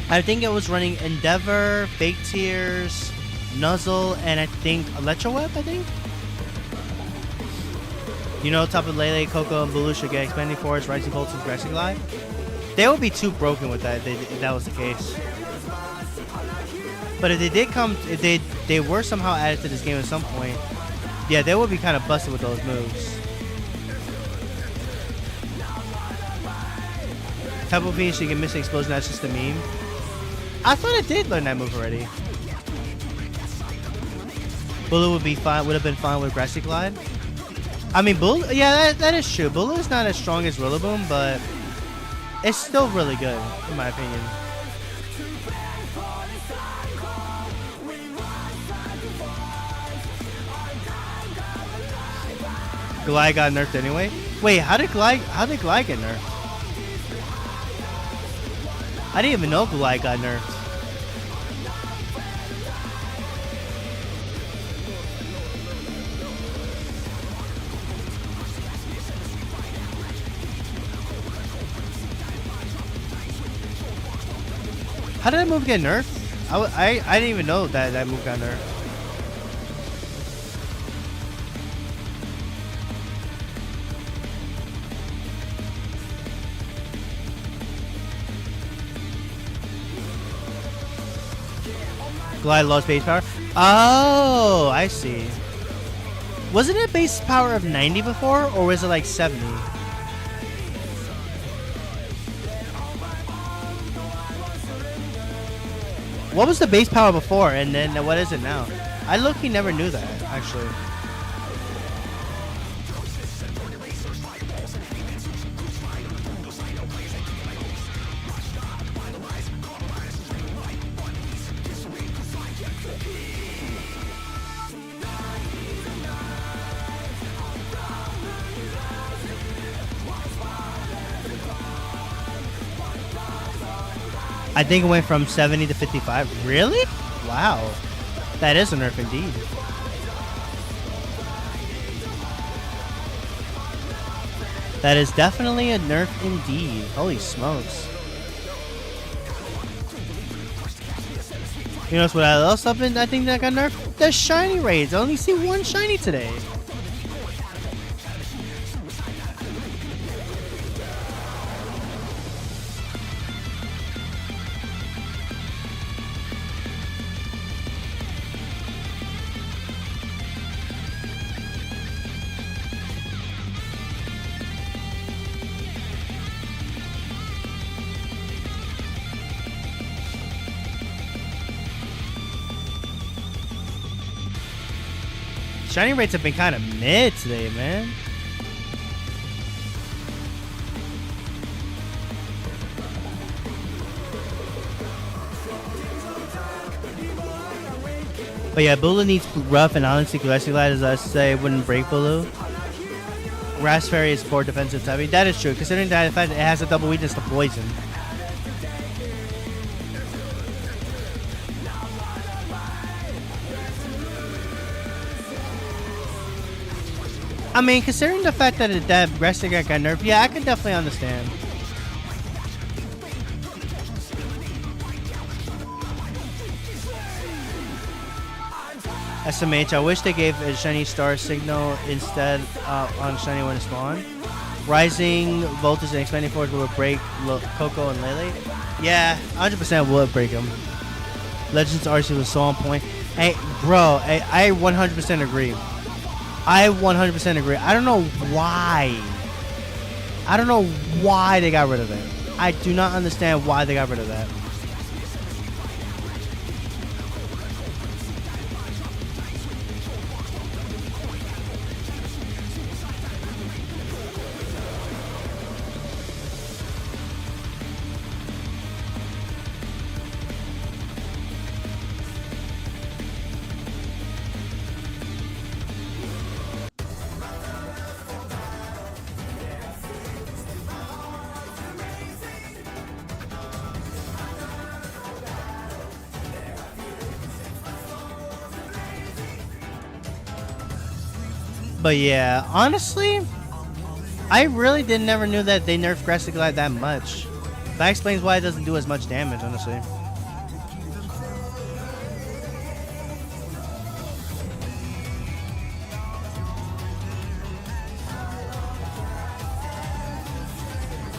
I think it was running Endeavor, Fake Tears, Nuzzle, and I think Electroweb, I think? You know, Tapu Lele, Coco, and Bulu should get Expanding Force, Rising Bolts, and Grassy Glide. They would be too broken with that if that was the case. But if they did come, if they were somehow added to this game at some point, Yeah, they would be kind of busted with those moves. Temple Fiend, so you can miss the explosion. That's just a meme. I thought I did learn that move already. Bulu would be fine. Would have been fine with Grassy Glide. I mean, Bulu. Yeah, that is true. Bulu is not as strong as Rillaboom, but it's still really good, in my opinion. Glide got nerfed anyway. Wait, how did Glide get nerfed? I didn't even know Glide got nerfed. How did that move get nerfed? I didn't even know that move got nerfed. Glide lost base power. Oh, I see. Wasn't it base power of 90 before, or was it like 70? What was the base power before, and then what is it now? I low-key never knew that, actually. I think it went from 70 to 55. Really? Wow. That is a nerf indeed. That is definitely a nerf indeed. Holy smokes. You know what else happened? I think that got nerfed? The shiny raids. I only see one shiny today. Shiny rates have been kind of mid today, man. But yeah, Bulu needs rough, and honestly, Grassy Glide, as I say, wouldn't break Bulu. Grass Fairy is more defensive type. That is true, considering that it has a double weakness to poison. I mean, considering the fact that that Grassy Glide got nerfed, yeah, I can definitely understand. SMH, I wish they gave a shiny star signal instead on shiny when it spawned. Rising voltage and expanding force will break Coco and Lele. Yeah, 100% would break them. Legends RC was so on point. Hey, bro, I 100% agree. I 100% agree. I don't know why. I don't know why they got rid of it. I do not understand why they got rid of that. But yeah, honestly, I really never knew that they nerfed Grassy Glide that much. That explains why it doesn't do as much damage, honestly.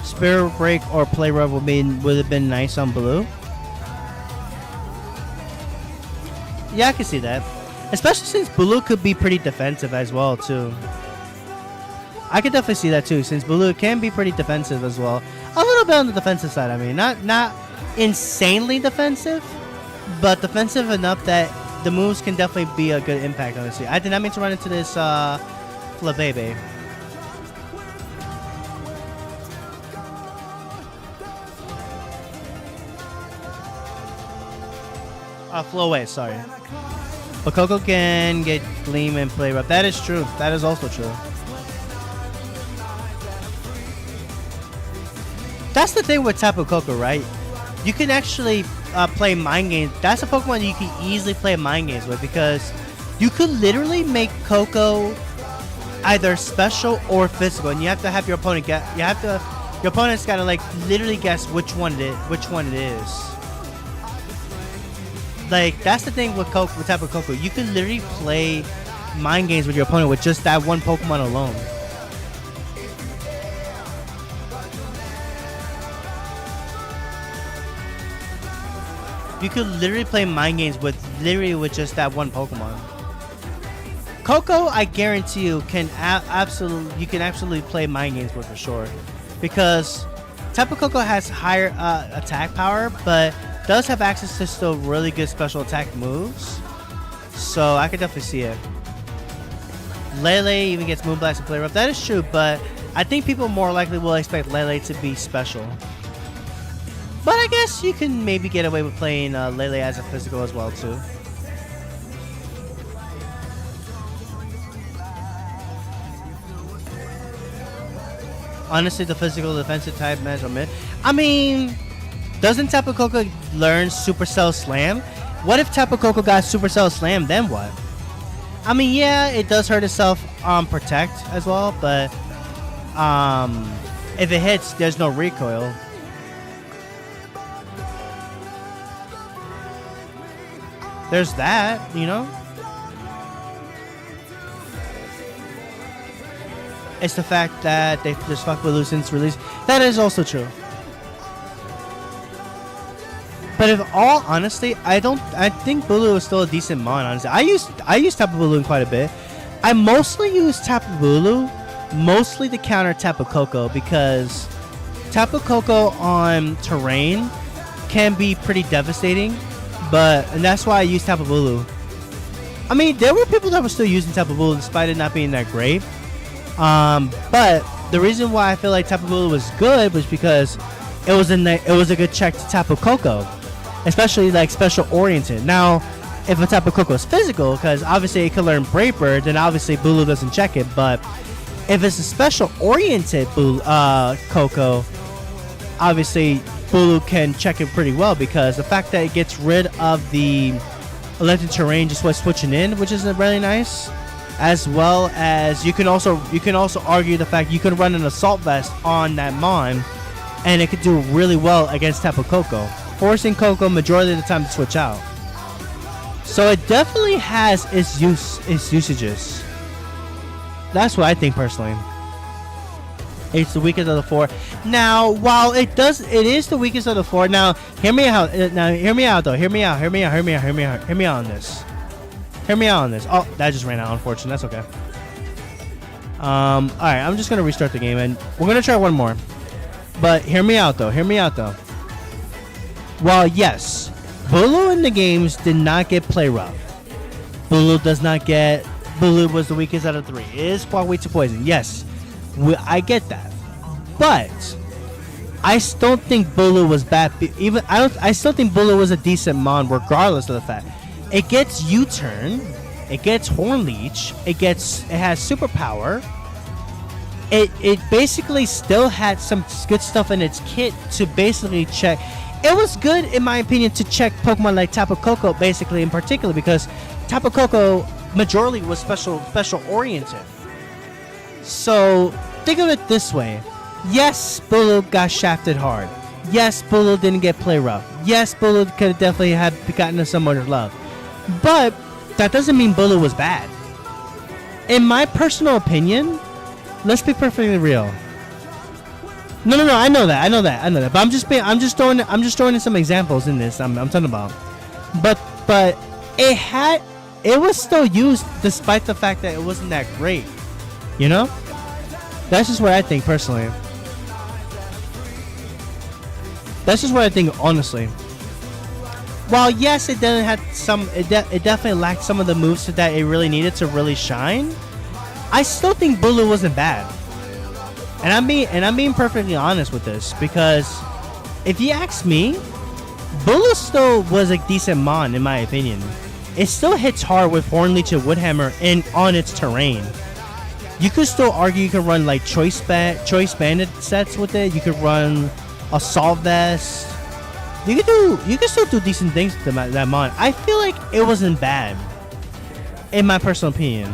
Spirit Break or Play Rough would have been nice on Blue. Yeah, I can see that. Especially since Bulu could be pretty defensive as well too. I could definitely see that too, since Bulu can be pretty defensive as well. A little bit on the defensive side. I mean, not insanely defensive, but defensive enough that the moves can definitely be a good impact. Honestly, I did not mean to run into this Flabebe. Flow away, sorry. But Coco can get Gleam and play rough. That is true. That is also true. That's the thing with Tapu Koko, right? You can actually play mind games. That's a Pokemon you can easily play mind games with, because you could literally make Coco either special or physical, and you have to have your opponent get. Your opponent's got to like literally guess which one it is. Like, that's the thing with Tapu Koko. You can literally play mind games with your opponent with just that one Pokemon alone. You could literally play mind games with just that one Pokemon. Coco, I guarantee you, can absolutely play mind games with for sure, because Tapu Koko has higher attack power, but does have access to still really good special attack moves. So I could definitely see it. Lele even gets Moonblast and Play Rough. That is true, but I think people more likely will expect Lele to be special. But I guess you can maybe get away with playing Lele as a physical as well too. Honestly, the physical defensive type measurement. I mean, doesn't Tapu Koko learn Supercell Slam? What if Tapu Koko got Supercell Slam? Then what? I mean, yeah, it does hurt itself on Protect as well, but if it hits, there's no recoil. There's that, you know? It's the fact that they just fucked with Bulu since release. That is also true. But if all honesty, I think Bulu is still a decent mon, honestly. I use Tapu Bulu quite a bit. I mostly use Tapu Bulu mostly to counter Tapu Koko, because Tapu Koko on terrain can be pretty devastating, and that's why I use Tapu Bulu. I mean, there were people that were still using Tapu Bulu despite it not being that great. But the reason why I feel like Tapu Bulu was good was because it was a good check to Tapu Koko, especially like special oriented. Now, if a Tapu Koko is physical, because obviously it can learn Brave Bird, then obviously Bulu doesn't check it. But if it's a special oriented Koko, obviously Bulu can check it pretty well, because the fact that it gets rid of the electric terrain just by switching in, which is really nice. As well as you can also argue the fact you can run an Assault Vest on that Mon, and it could do really well against Tapu Koko, forcing Koko majority of the time to switch out. So it definitely has its usages. That's what I think personally. It's the weakest of the four. Now, while it is the weakest of the four. Now, hear me out. Hear me out on this. Hear me out on this. Oh, that just ran out, unfortunately. That's okay. Alright, I'm just going to restart the game, and we're going to try one more. But hear me out, though. While, yes, Bulu in the games did not get Play Rough. Bulu was the weakest out of three. It is far weak to Poison. Yes, I get that. But I still think Bulu was bad. I still think Bulu was a decent Mon, regardless of the fact. It gets U-turn, it gets Horn Leech, it has superpower. It basically still had some good stuff in its kit to basically check. It was good, in my opinion, to check Pokemon like Tapu Koko, basically in particular, because Tapu Koko majority was special oriented. So think of it this way: yes, Bulu got shafted hard. Yes, Bulu didn't get Play Rough. Yes, Bulu could have definitely had gotten some more love. But that doesn't mean Bulu was bad. In my personal opinion, let's be perfectly real. No, I know that. But I'm just throwing in some examples in this. I'm talking about. But it it was still used despite the fact that it wasn't that great. You know? That's just what I think personally. That's just what I think honestly. While yes, it didn't have some, it definitely lacked some of the moves that it really needed to really shine. I still think Bulu wasn't bad, and I'm being perfectly honest with this, because if you ask me, Bulu still was a decent mon in my opinion. It still hits hard with Hornleech and Woodhammer on its terrain. You could still argue you could run like choice bandit sets with it. You could run Assault Vest. You could still do decent things with that mon. I feel like it wasn't bad, in my personal opinion.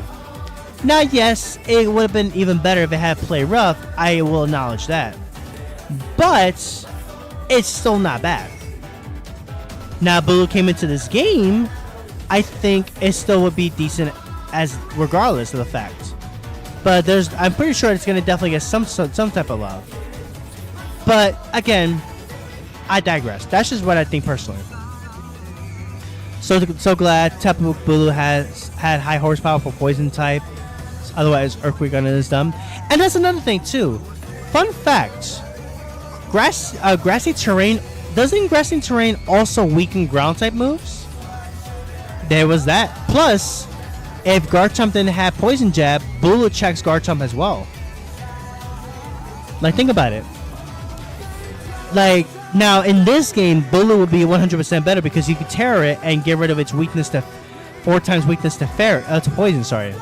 Now, yes, it would have been even better if it had Play Rough. I will acknowledge that, but it's still not bad. Now, Bulu came into this game, I think it still would be decent, as regardless of the fact. But I'm pretty sure it's gonna definitely get some type of love. But again, I digress. That's just what I think personally. So glad Tapu Bulu had high horsepower for poison type. Otherwise, Earthquake Gun is dumb. And that's another thing too. Fun fact: grassy terrain, doesn't grassy terrain also weaken ground type moves? There was that. Plus, if Garchomp didn't have Poison Jab, Bulu checks Garchomp as well. Like, think about it. Like, now in this game, Bulu would be 100% better because you could Terror it and get rid of its weakness to 4 times weakness to poison. Sorry.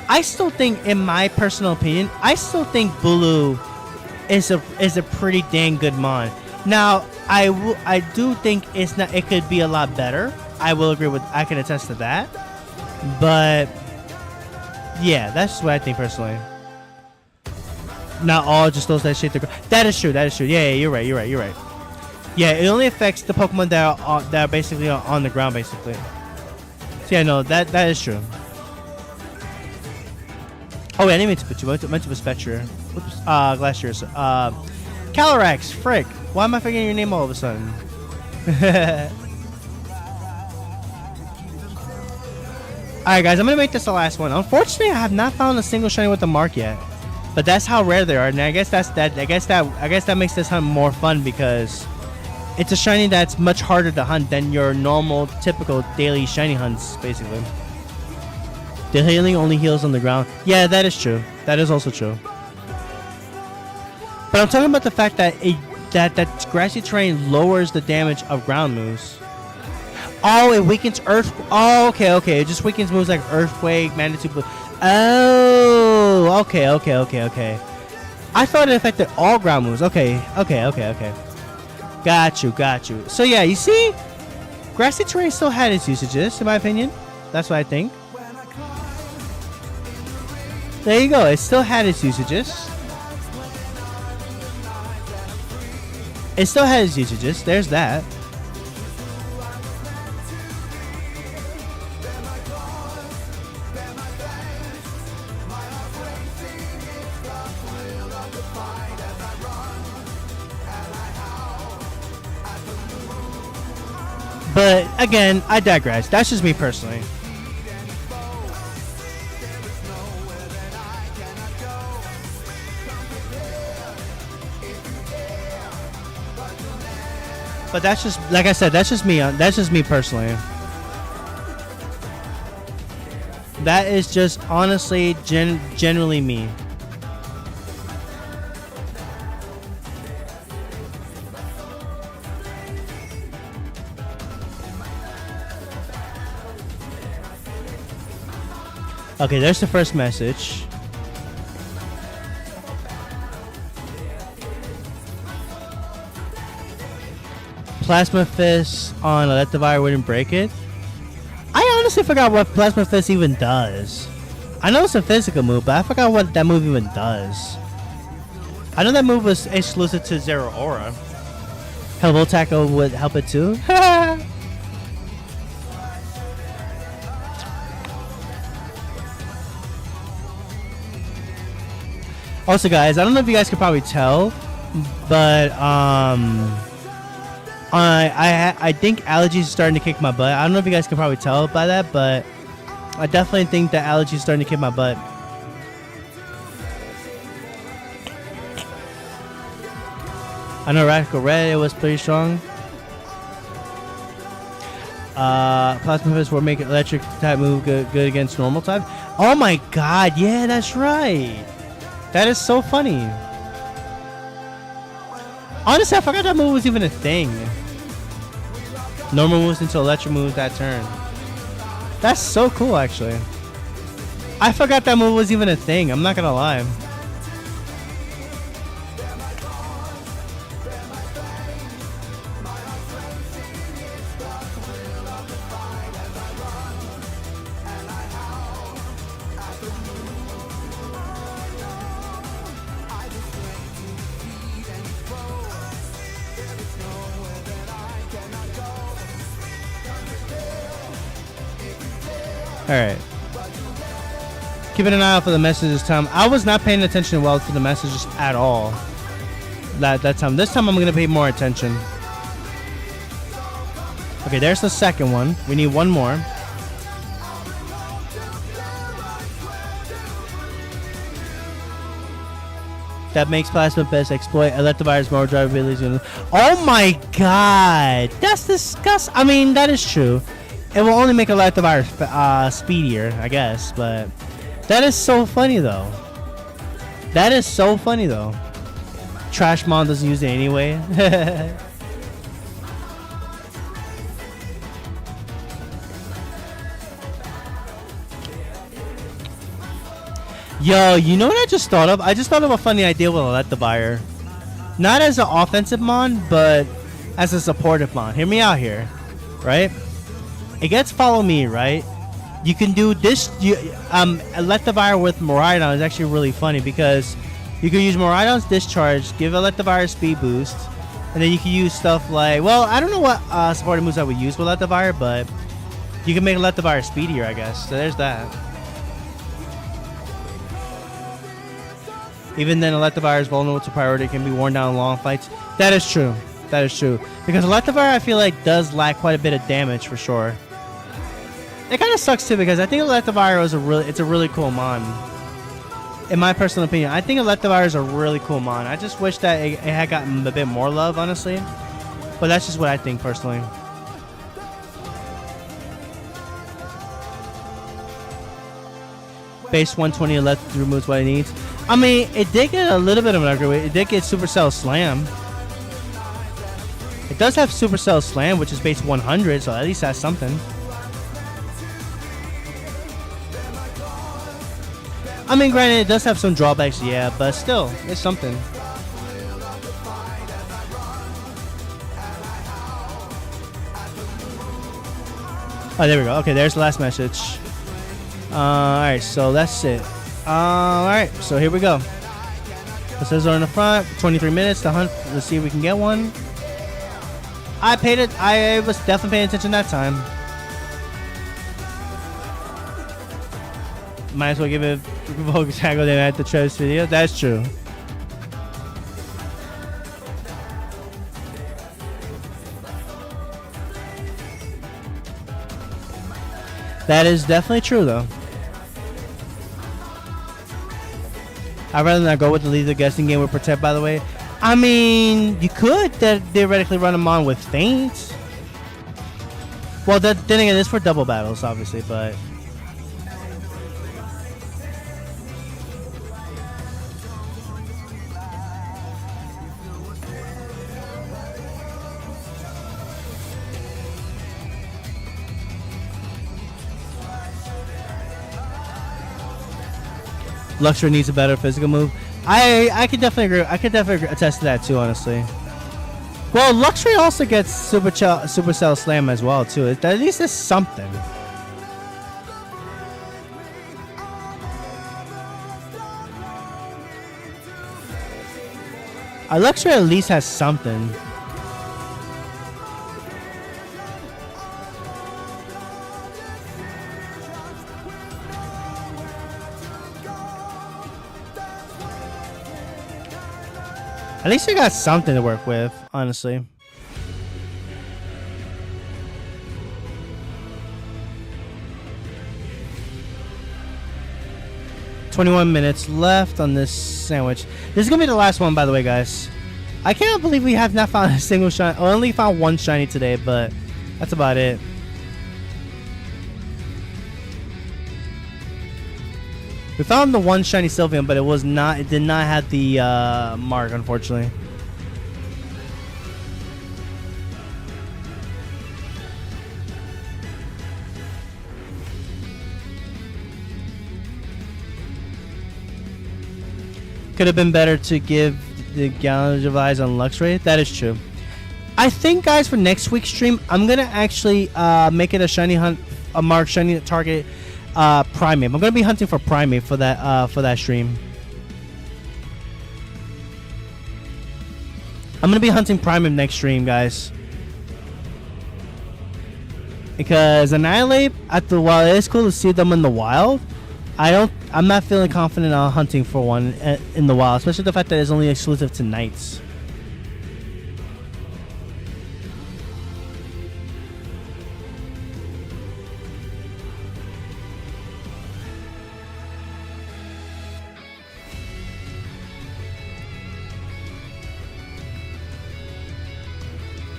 I still think, in my personal opinion, I still think Bulu is a pretty dang good mon. Now, I do think it's not. It could be a lot better. I will agree with. I can attest to that. But yeah, that's just what I think personally. Not all, just those that shape the ground. That is true. That is true. Yeah, you're right. Yeah, it only affects the Pokemon that are basically on the ground, basically. So yeah, no, that is true. Oh, wait, I didn't mean to put you. I meant to put Spectre. Oops. Glaciers. Calyrex. Frick. Why am I forgetting your name all of a sudden? Alright, guys, I'm gonna make this the last one. Unfortunately, I have not found a single shiny with a mark yet. But that's how rare they are, and I guess that makes this hunt more fun, because it's a shiny that's much harder to hunt than your normal, typical daily shiny hunts, basically. The healing only heals on the ground. Yeah, that is true. That is also true. But I'm talking about the fact that that grassy terrain lowers the damage of ground moves. Oh, it weakens Earth. Oh, okay. It just weakens moves like Earthquake, Magnitude. Oh, okay. I thought it affected all ground moves. Okay. Got you. So yeah, you see, grassy terrain still had its usages, in my opinion. That's what I think. There you go. It still had its usages. There's that. But again, I digress. That's just me personally. But that's just, like I said, that's just me. That's just me personally. That is just honestly, generally me. Okay, there's the first message. Plasma Fist on Electivire wouldn't break it. I honestly forgot what Plasma Fist even does. I know it's a physical move, but I forgot what that move even does. I know that move was exclusive to Zero Aura. Hello Tackle would help it too. Also, guys, I don't know if you guys could probably tell, but I think allergies are starting to kick my butt. I don't know if you guys can probably tell by that, but I definitely think that allergies are starting to kick my butt. I know Radical Red, it was pretty strong. Plasma Fist will make electric type move good against normal type. Oh my god, yeah, that's right. That is so funny. Honestly, I forgot that move was even a thing. Normal moves into electric moves that turn. That's so cool, actually. I forgot that move was even a thing. I'm not gonna lie. Alright. Keeping an eye out for the messages, Tom. I was not paying attention well to the messages at all. That time. This time I'm going to pay more attention. Okay, there's the second one. We need one more. That makes Plasma Fist exploit Electivire's more drive abilities. Oh my god! That's disgusting. I mean, that is true. It will only make Electivire speedier, I guess, but that is so funny though. That is so funny though. Trash Mom doesn't use it anyway. Yo, you know what I just thought of? I just thought of a funny idea with Electivire. Not as an offensive mon, but as a supportive mon. Hear me out here, right? It gets follow me, right? You can do this. Electivire with Miraidon is actually really funny because you can use Miraidon's discharge, give Electivire a speed boost, and then you can use stuff like, well, I don't know what supporting moves I would use with Electivire, but you can make Electivire speedier, I guess. So there's that. Even then, Electivire is vulnerable to priority, can be worn down in long fights. That is true. That is true. Because Electivire, I feel like, does lack quite a bit of damage for sure. It kind of sucks too because I think Electivire is it's a really cool mon. In my personal opinion, I think Electivire is a really cool mon. I just wish that it had gotten a bit more love, honestly. But that's just what I think personally. Base 120 Electric removes what it needs. I mean, it did get a little bit of an upgrade. It did get Supercell Slam. It does have Supercell Slam, which is base 100, so at least that's something. I mean, granted, it does have some drawbacks, yeah, but still, it's something. Oh, there we go. Okay, there's the last message. Alright, so that's it. Alright, so here we go. The scissors in the front, 23 minutes to hunt. Let's see if we can get one. I was definitely paying attention that time. Might as well give it focus tackle then at the Travis video. That's true. That is definitely true though. I'd rather not go with the lethal guessing game with Protect, by the way. I mean, you could theoretically run them on with Feint. Well, then again, it's for double battles, obviously, but... Luxray needs a better physical move. I could definitely agree. I could definitely attest to that too, honestly. Well, Luxray also gets Supercell Slam as well too. At least it's something. Luxray at least has something. At least I got something to work with, honestly. 21 minutes left on this sandwich. This is gonna be the last one, by the way, guys. I can't believe we have not found a single shiny. I only found one shiny today, but that's about it. We found the one shiny Sylveon, but it was not. It did not have the mark, unfortunately. Could have been better to give the Gallon of Eyes on Luxray. That is true. I think, guys, for next week's stream, I'm gonna actually make it a shiny hunt, a mark shiny target Primate. I'm gonna be hunting for Primate for that stream. I'm gonna be hunting Primate next stream, guys. Because Annihilate while it is cool to see them in the wild, I'm not feeling confident on hunting for one in the wild, especially the fact that it's only exclusive to nights.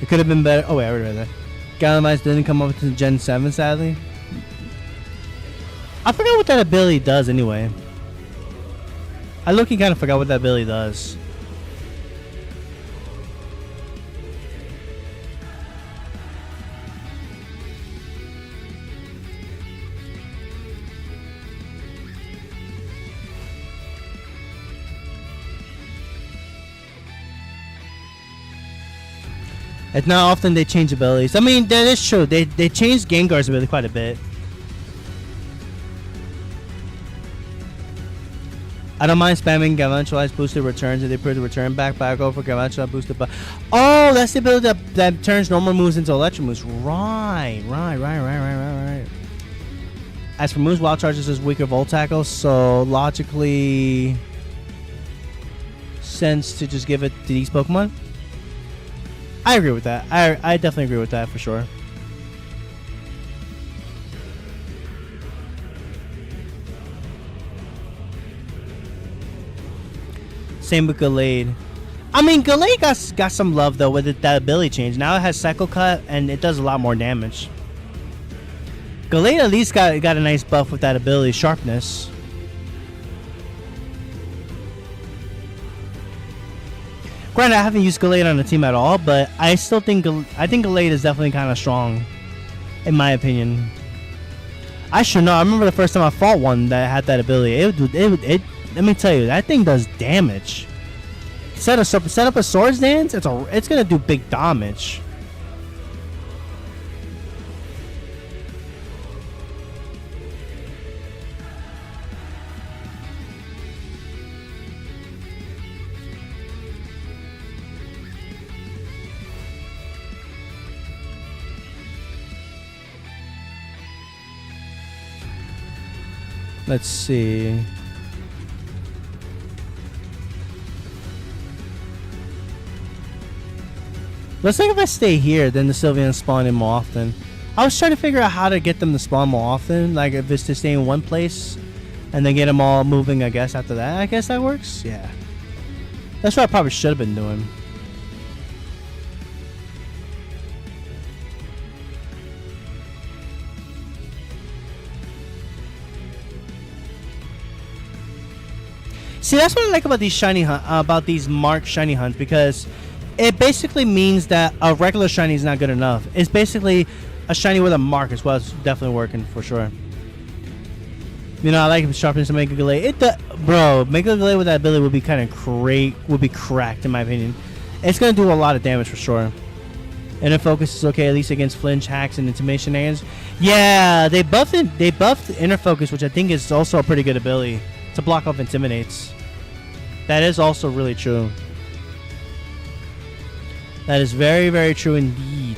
It could have been better. Oh wait, I already read that. Galvanize didn't come up to Gen 7, sadly. I forgot what that ability does anyway. I look, kind of forgot what that ability does. It's not often they change abilities. I mean, that is true. They changed Gengar's ability quite a bit. I don't mind spamming Galvantalized boosted returns if they put the return back over Galvantalized boosted. But oh, that's the ability that turns normal moves into electric moves. Right. As for moves, Wild Charges is weaker Volt Tackle, so logically sense to just give it to these Pokemon. I agree with that. I definitely agree with that for sure. Same with Gallade. I mean, Gallade got some love though with that ability change. Now it has Cycle Cut and it does a lot more damage. Gallade at least got a nice buff with that ability, Sharpness. Granted, I haven't used Gallade on the team at all, but I still think Gallade is definitely kind of strong, in my opinion. I should know. I remember the first time I fought one that had that ability. It let me tell you, that thing does damage. Set up a Swords Dance. It's gonna do big damage. Let's see. Let's think if I stay here, then the Sylveons spawn in more often. I was trying to figure out how to get them to spawn more often. Like if it's to stay in one place and then get them all moving, I guess, after that. I guess that works? Yeah. That's what I probably should have been doing. See, that's what I like about these these marked shiny hunts, because it basically means that a regular shiny is not good enough. It's basically a shiny with a mark as well. It's definitely working for sure. You know, I like Sharpness to Mega Gallade. Bro, Mega Gallade with that ability would be kind of would be cracked in my opinion. It's gonna do a lot of damage for sure. Inner Focus is okay, at least against flinch, hacks, and intimidation hands. Yeah, they buffed Inner Focus, which I think is also a pretty good ability to block off Intimidates. That is also really true. That is very, very true indeed.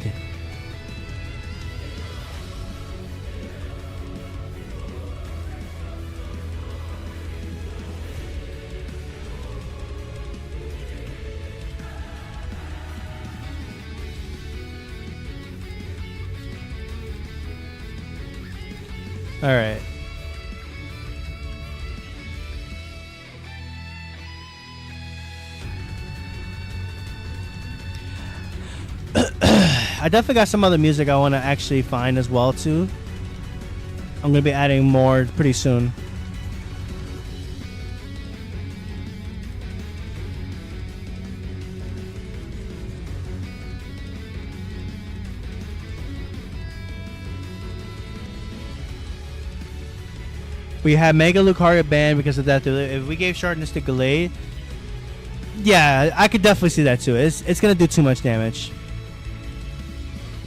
All right. I definitely got some other music I want to actually find as well too. I'm gonna be adding more pretty soon. We had Mega Lucario banned because of that. If we gave Sharpness to Gallade, yeah, I could definitely see that too. It's gonna do too much damage.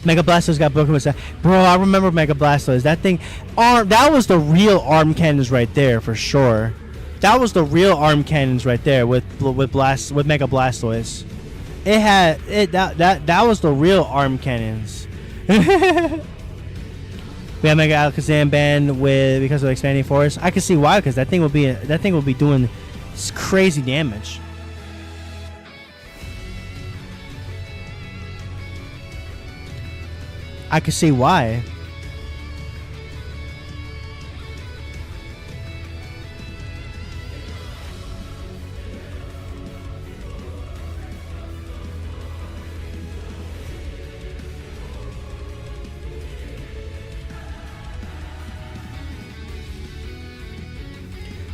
Mega Blastoise got broken with that. Bro, I remember Mega Blastoise. That thing, that was the real arm cannons right there for sure. That was the real arm cannons right there with Mega Blastoise. It had that was the real arm cannons. We have Mega Alakazam banned because of expanding force. I can see why, because that thing will be doing crazy damage. I can see why.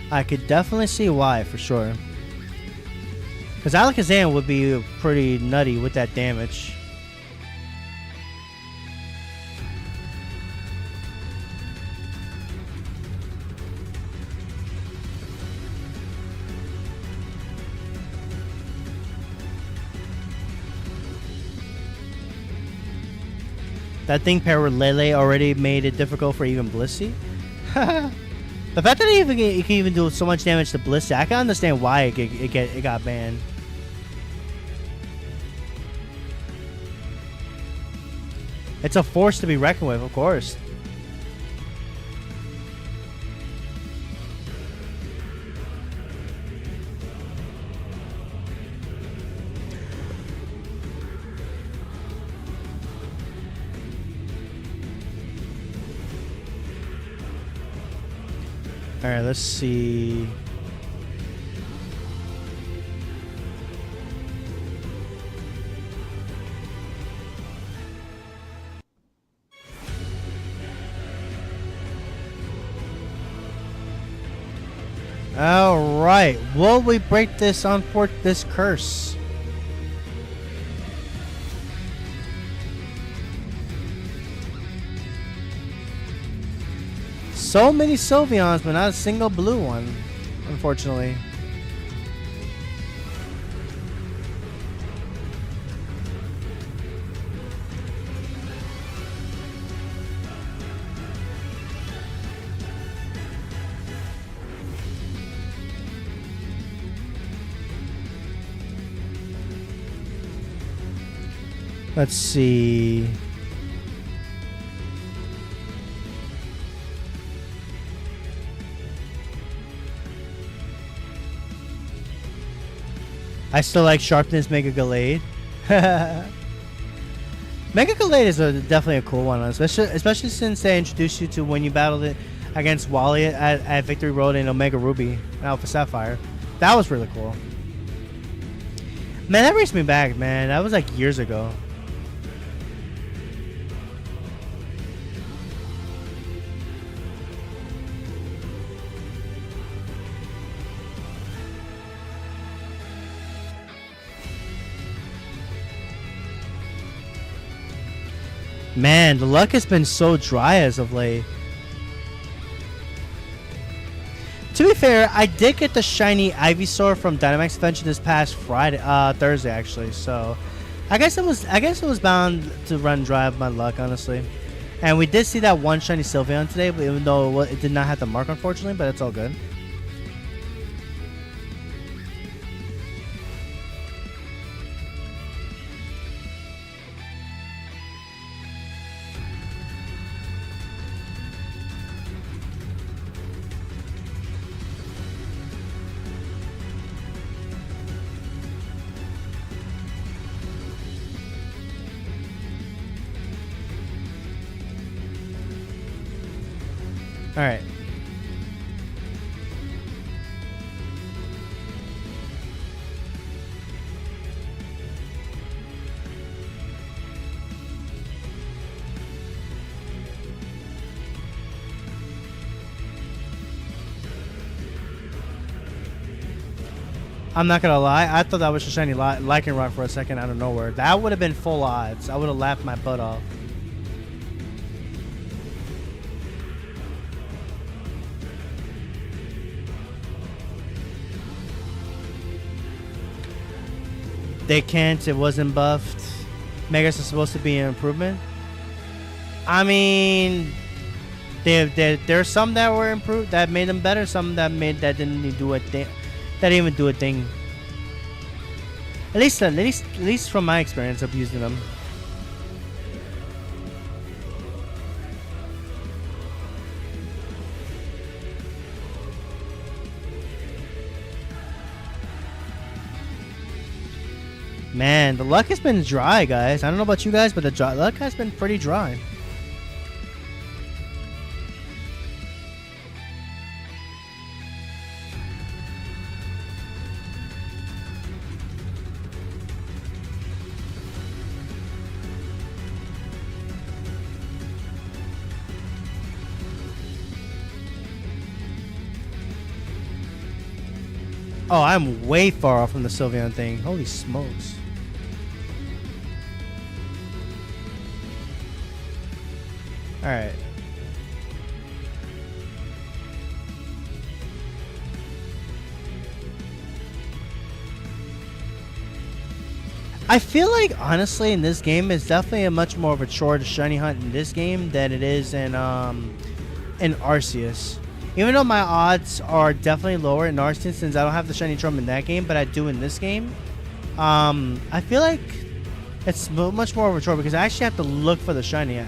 I could definitely see why, for sure. Because Alakazam would be pretty nutty with that damage. That thing paired with Lele already made it difficult for even Blissey. The fact that it can even do so much damage to Blissey, I can understand why it got banned. It's a force to be reckoned with, of course. All right, let's see. All right, will we break this this curse? So many Sylveons, but not a single blue one, unfortunately. Let's see. I still like Sharpness Mega Gallade. Mega Gallade is definitely a cool one, especially since they introduced you to when you battled it against Wally at Victory Road in Omega Ruby and Alpha Sapphire. That was really cool. Man, that brings me back, man. That was like years ago. Man, the luck has been so dry as of late. To be fair, I did get the shiny Ivysaur from Dynamax Adventure this past Thursday actually. So, I guess it was bound to run dry of my luck, honestly. And we did see that one shiny Sylveon today, but even though it did not have the mark, unfortunately, but it's all good. All right. I'm not gonna lie, I thought that was a shiny Lichen Rock for a second out of nowhere. That would have been full odds. I would have laughed my butt off. They can't, it wasn't buffed. Megas is supposed to be an improvement. I mean, there's some that were improved that made them better, some that didn't do a thing. That didn't even do a thing. At least from my experience of using them. Man, the luck has been dry, guys. I don't know about you guys, but the luck has been pretty dry. Oh, I'm way far off from the Sylveon thing. Holy smokes. Alright. I feel like, honestly, in this game, it's definitely a much more of a chore to shiny hunt in this game than it is in Arceus. Even though my odds are definitely lower in Arceus since I don't have the shiny drum in that game, but I do in this game, I feel like it's much more of a chore because I actually have to look for the shiny.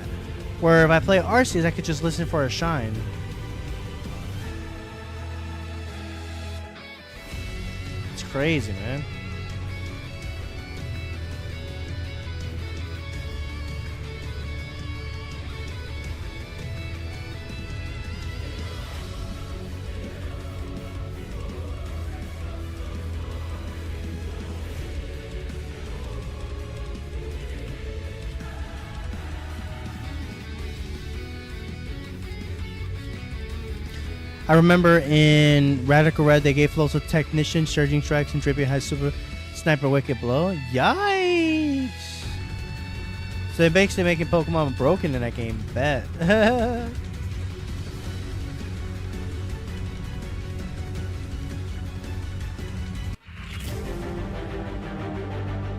Where if I play Arceus, I could just listen for a shine. It's crazy, man. I remember in Radical Red, they gave Floatzel Technician, Surging Strikes, and Dripping has Super Sniper Wicked Blow. Yikes! So they're basically making Pokemon broken in that game. Bet.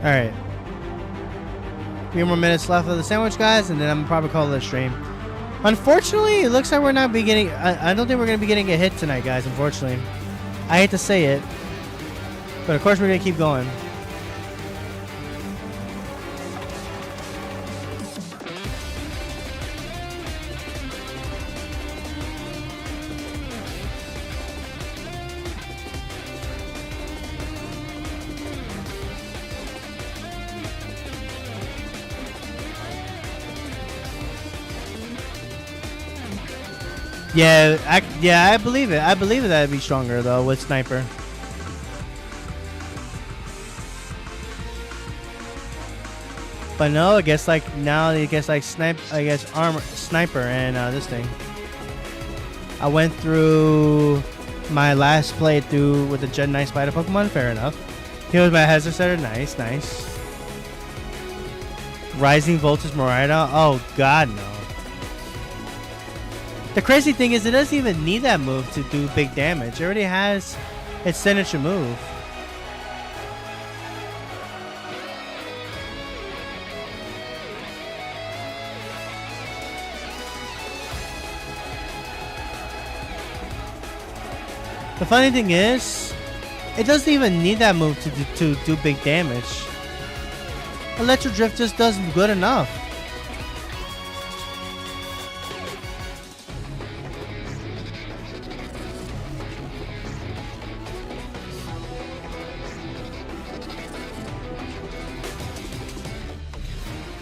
Alright. 3 more minutes left of the sandwich, guys, and then I'm probably call it a stream. Unfortunately, it looks like we're not be getting. I don't think we're going to be getting a hit tonight, guys. Unfortunately, I hate to say it, but of course we're going to keep going. Yeah, I believe it. I believe it that'd be stronger though with Sniper. But no, I guess like now it gets like Sniper and this thing. I went through my last playthrough with the Gen 9 Spider Pokemon. Fair enough. Here was my Hazard Setter. Nice, nice. Rising Voltage Morida. Oh God, no. The crazy thing is it doesn't even need that move to do big damage. It already has its signature move. The funny thing is, it doesn't even need that move to do big damage. Electro Drift just does good enough.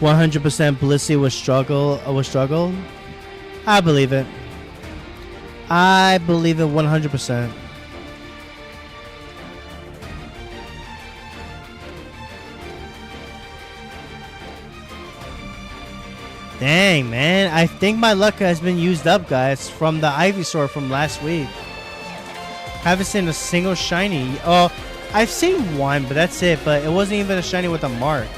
"100% Blissey was struggle." I believe it. I believe it 100%. Dang, man. I think my luck has been used up, guys, from the Ivysaur from last week. Haven't seen a single shiny. Oh, I've seen one, but that's it. But it wasn't even a shiny with a mark.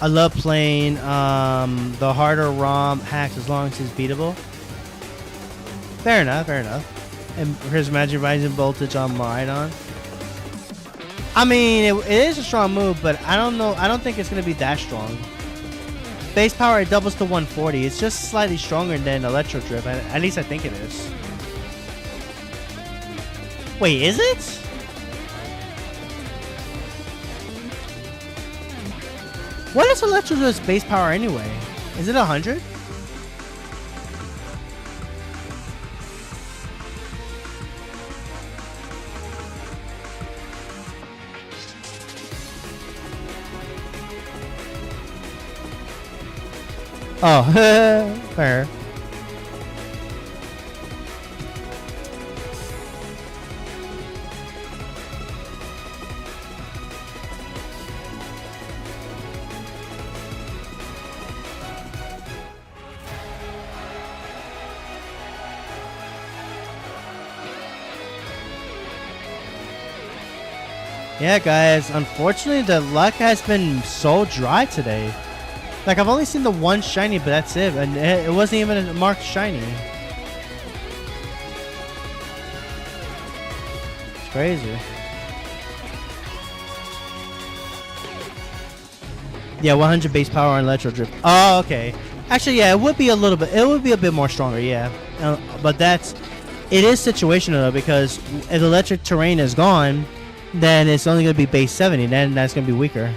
I love playing the harder ROM hacks as long as it's beatable. Fair enough, fair enough. And here's Magic Rising Voltage on Maridon. I mean, it is a strong move, but I don't know. I don't think it's going to be that strong. Base power, it doubles to 140. It's just slightly stronger than Electro Drift. At least I think it is. Wait, is it? What is Electro Drift's base power anyway? Is it 100? Oh, fair. Yeah, guys, unfortunately, the luck has been so dry today. Like, I've only seen the one shiny, but that's it. And it wasn't even a marked shiny. It's crazy. Yeah, 100 base power on Electro Drift. Oh, okay. Actually, yeah, it would be a little bit. It would be a bit more stronger, yeah. But that's... It is situational, though, because if electric terrain is gone, then it's only going to be base 70. Then that's going to be weaker.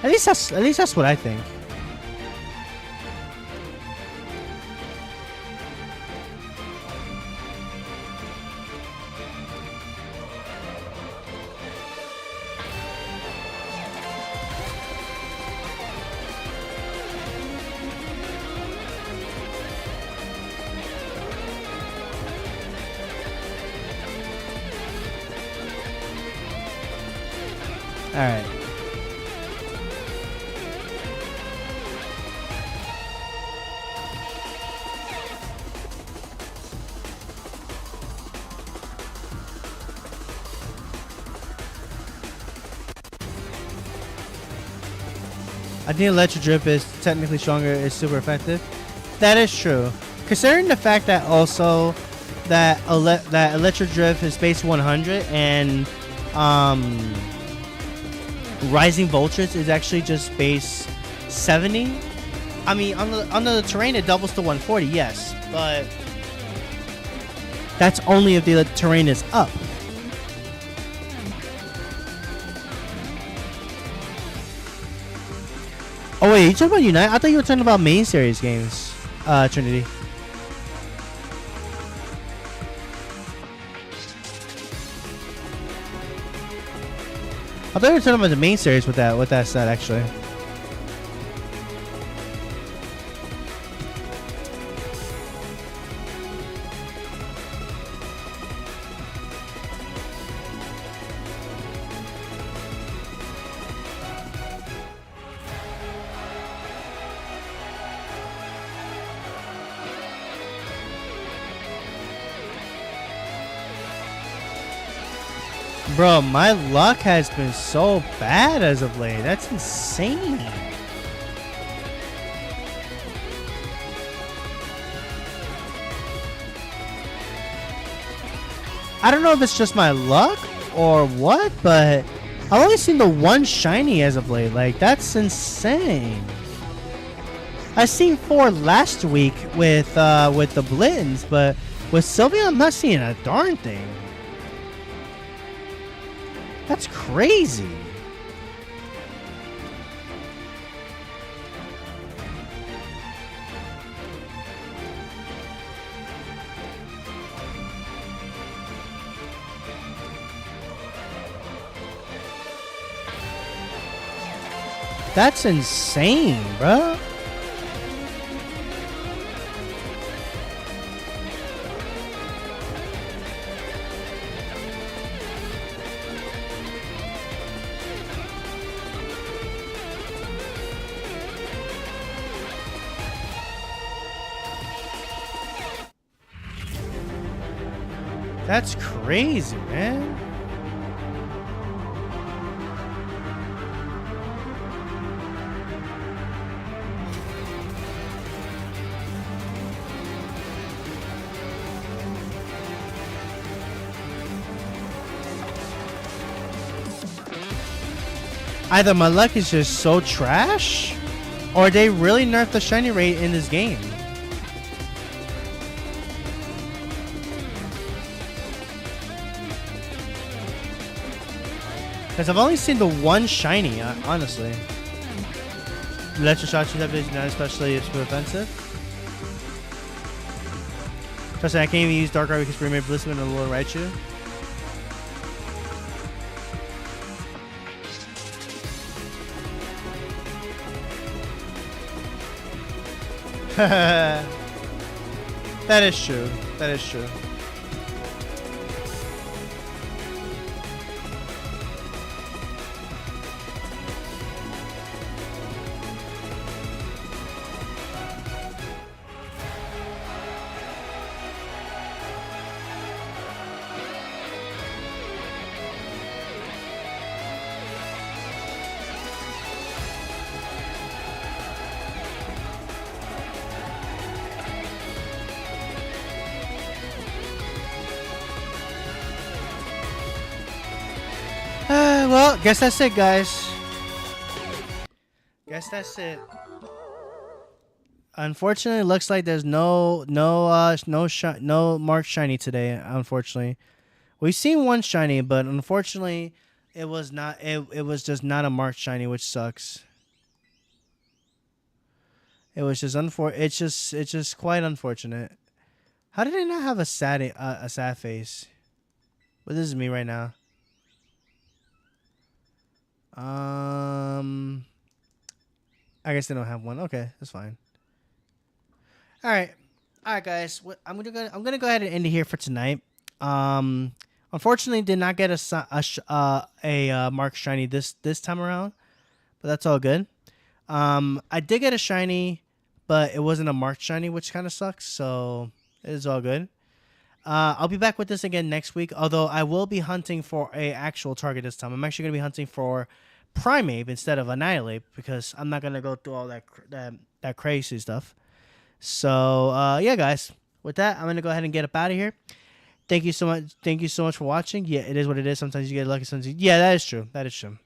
At least that's what I think. All right. I think Electro Drip is technically stronger, is super effective. That is true. Considering the fact that also that Electro Drift is base 100 and Rising Voltage is actually just base 70. I mean, on the terrain it doubles to 140, yes, but that's only if the terrain is up. Oh wait, you talking about Unite? I thought you were talking about main series games, Trinity. I thought you were talking about the main series with that set actually. Bro, my luck has been so bad as of late. That's insane. I don't know if it's just my luck or what, but I've only seen the one shiny as of late. Like, that's insane. I seen 4 last week with the Blittons, but with Sylvia, I'm not seeing a darn thing. That's crazy. That's insane, bro. That's crazy, man. Either my luck is just so trash, or they really nerfed the shiny rate in this game. Because I've only seen the one shiny, honestly. Electro Shock is not especially offensive. Trust me, I can't even use Dark Art because we made Blissman and Lord Raichu. That is true. That is true. Well, guess that's it, guys. Guess that's it. Unfortunately, it looks like there's no marked shiny today. Unfortunately, we've seen one shiny, but unfortunately, it was not. It was just not a marked shiny, which sucks. It was just It's just quite unfortunate. How did I not have a sad face? But this is me right now. I guess they don't have one. Okay, that's fine. All right, guys. I'm gonna go ahead and end it here for tonight. Unfortunately, did not get a mark shiny this time around, but that's all good. I did get a shiny, but it wasn't a marked shiny, which kind of sucks. So it's all good. I'll be back with this again next week, although I will be hunting for a actual target this time. I'm actually going to be hunting for Primeape instead of Annihilate because I'm not going to go through all that crazy stuff. So, yeah, guys. With that, I'm going to go ahead and get up out of here. Thank you so much. Thank you so much for watching. Yeah, it is what it is. Sometimes you get lucky. Sometimes yeah, that is true. That is true.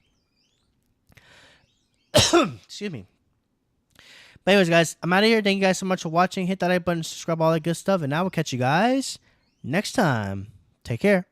Excuse me. But anyways, guys, I'm out of here. Thank you guys so much for watching. Hit that like button, subscribe, all that good stuff. And I will catch you guys next time. Take care.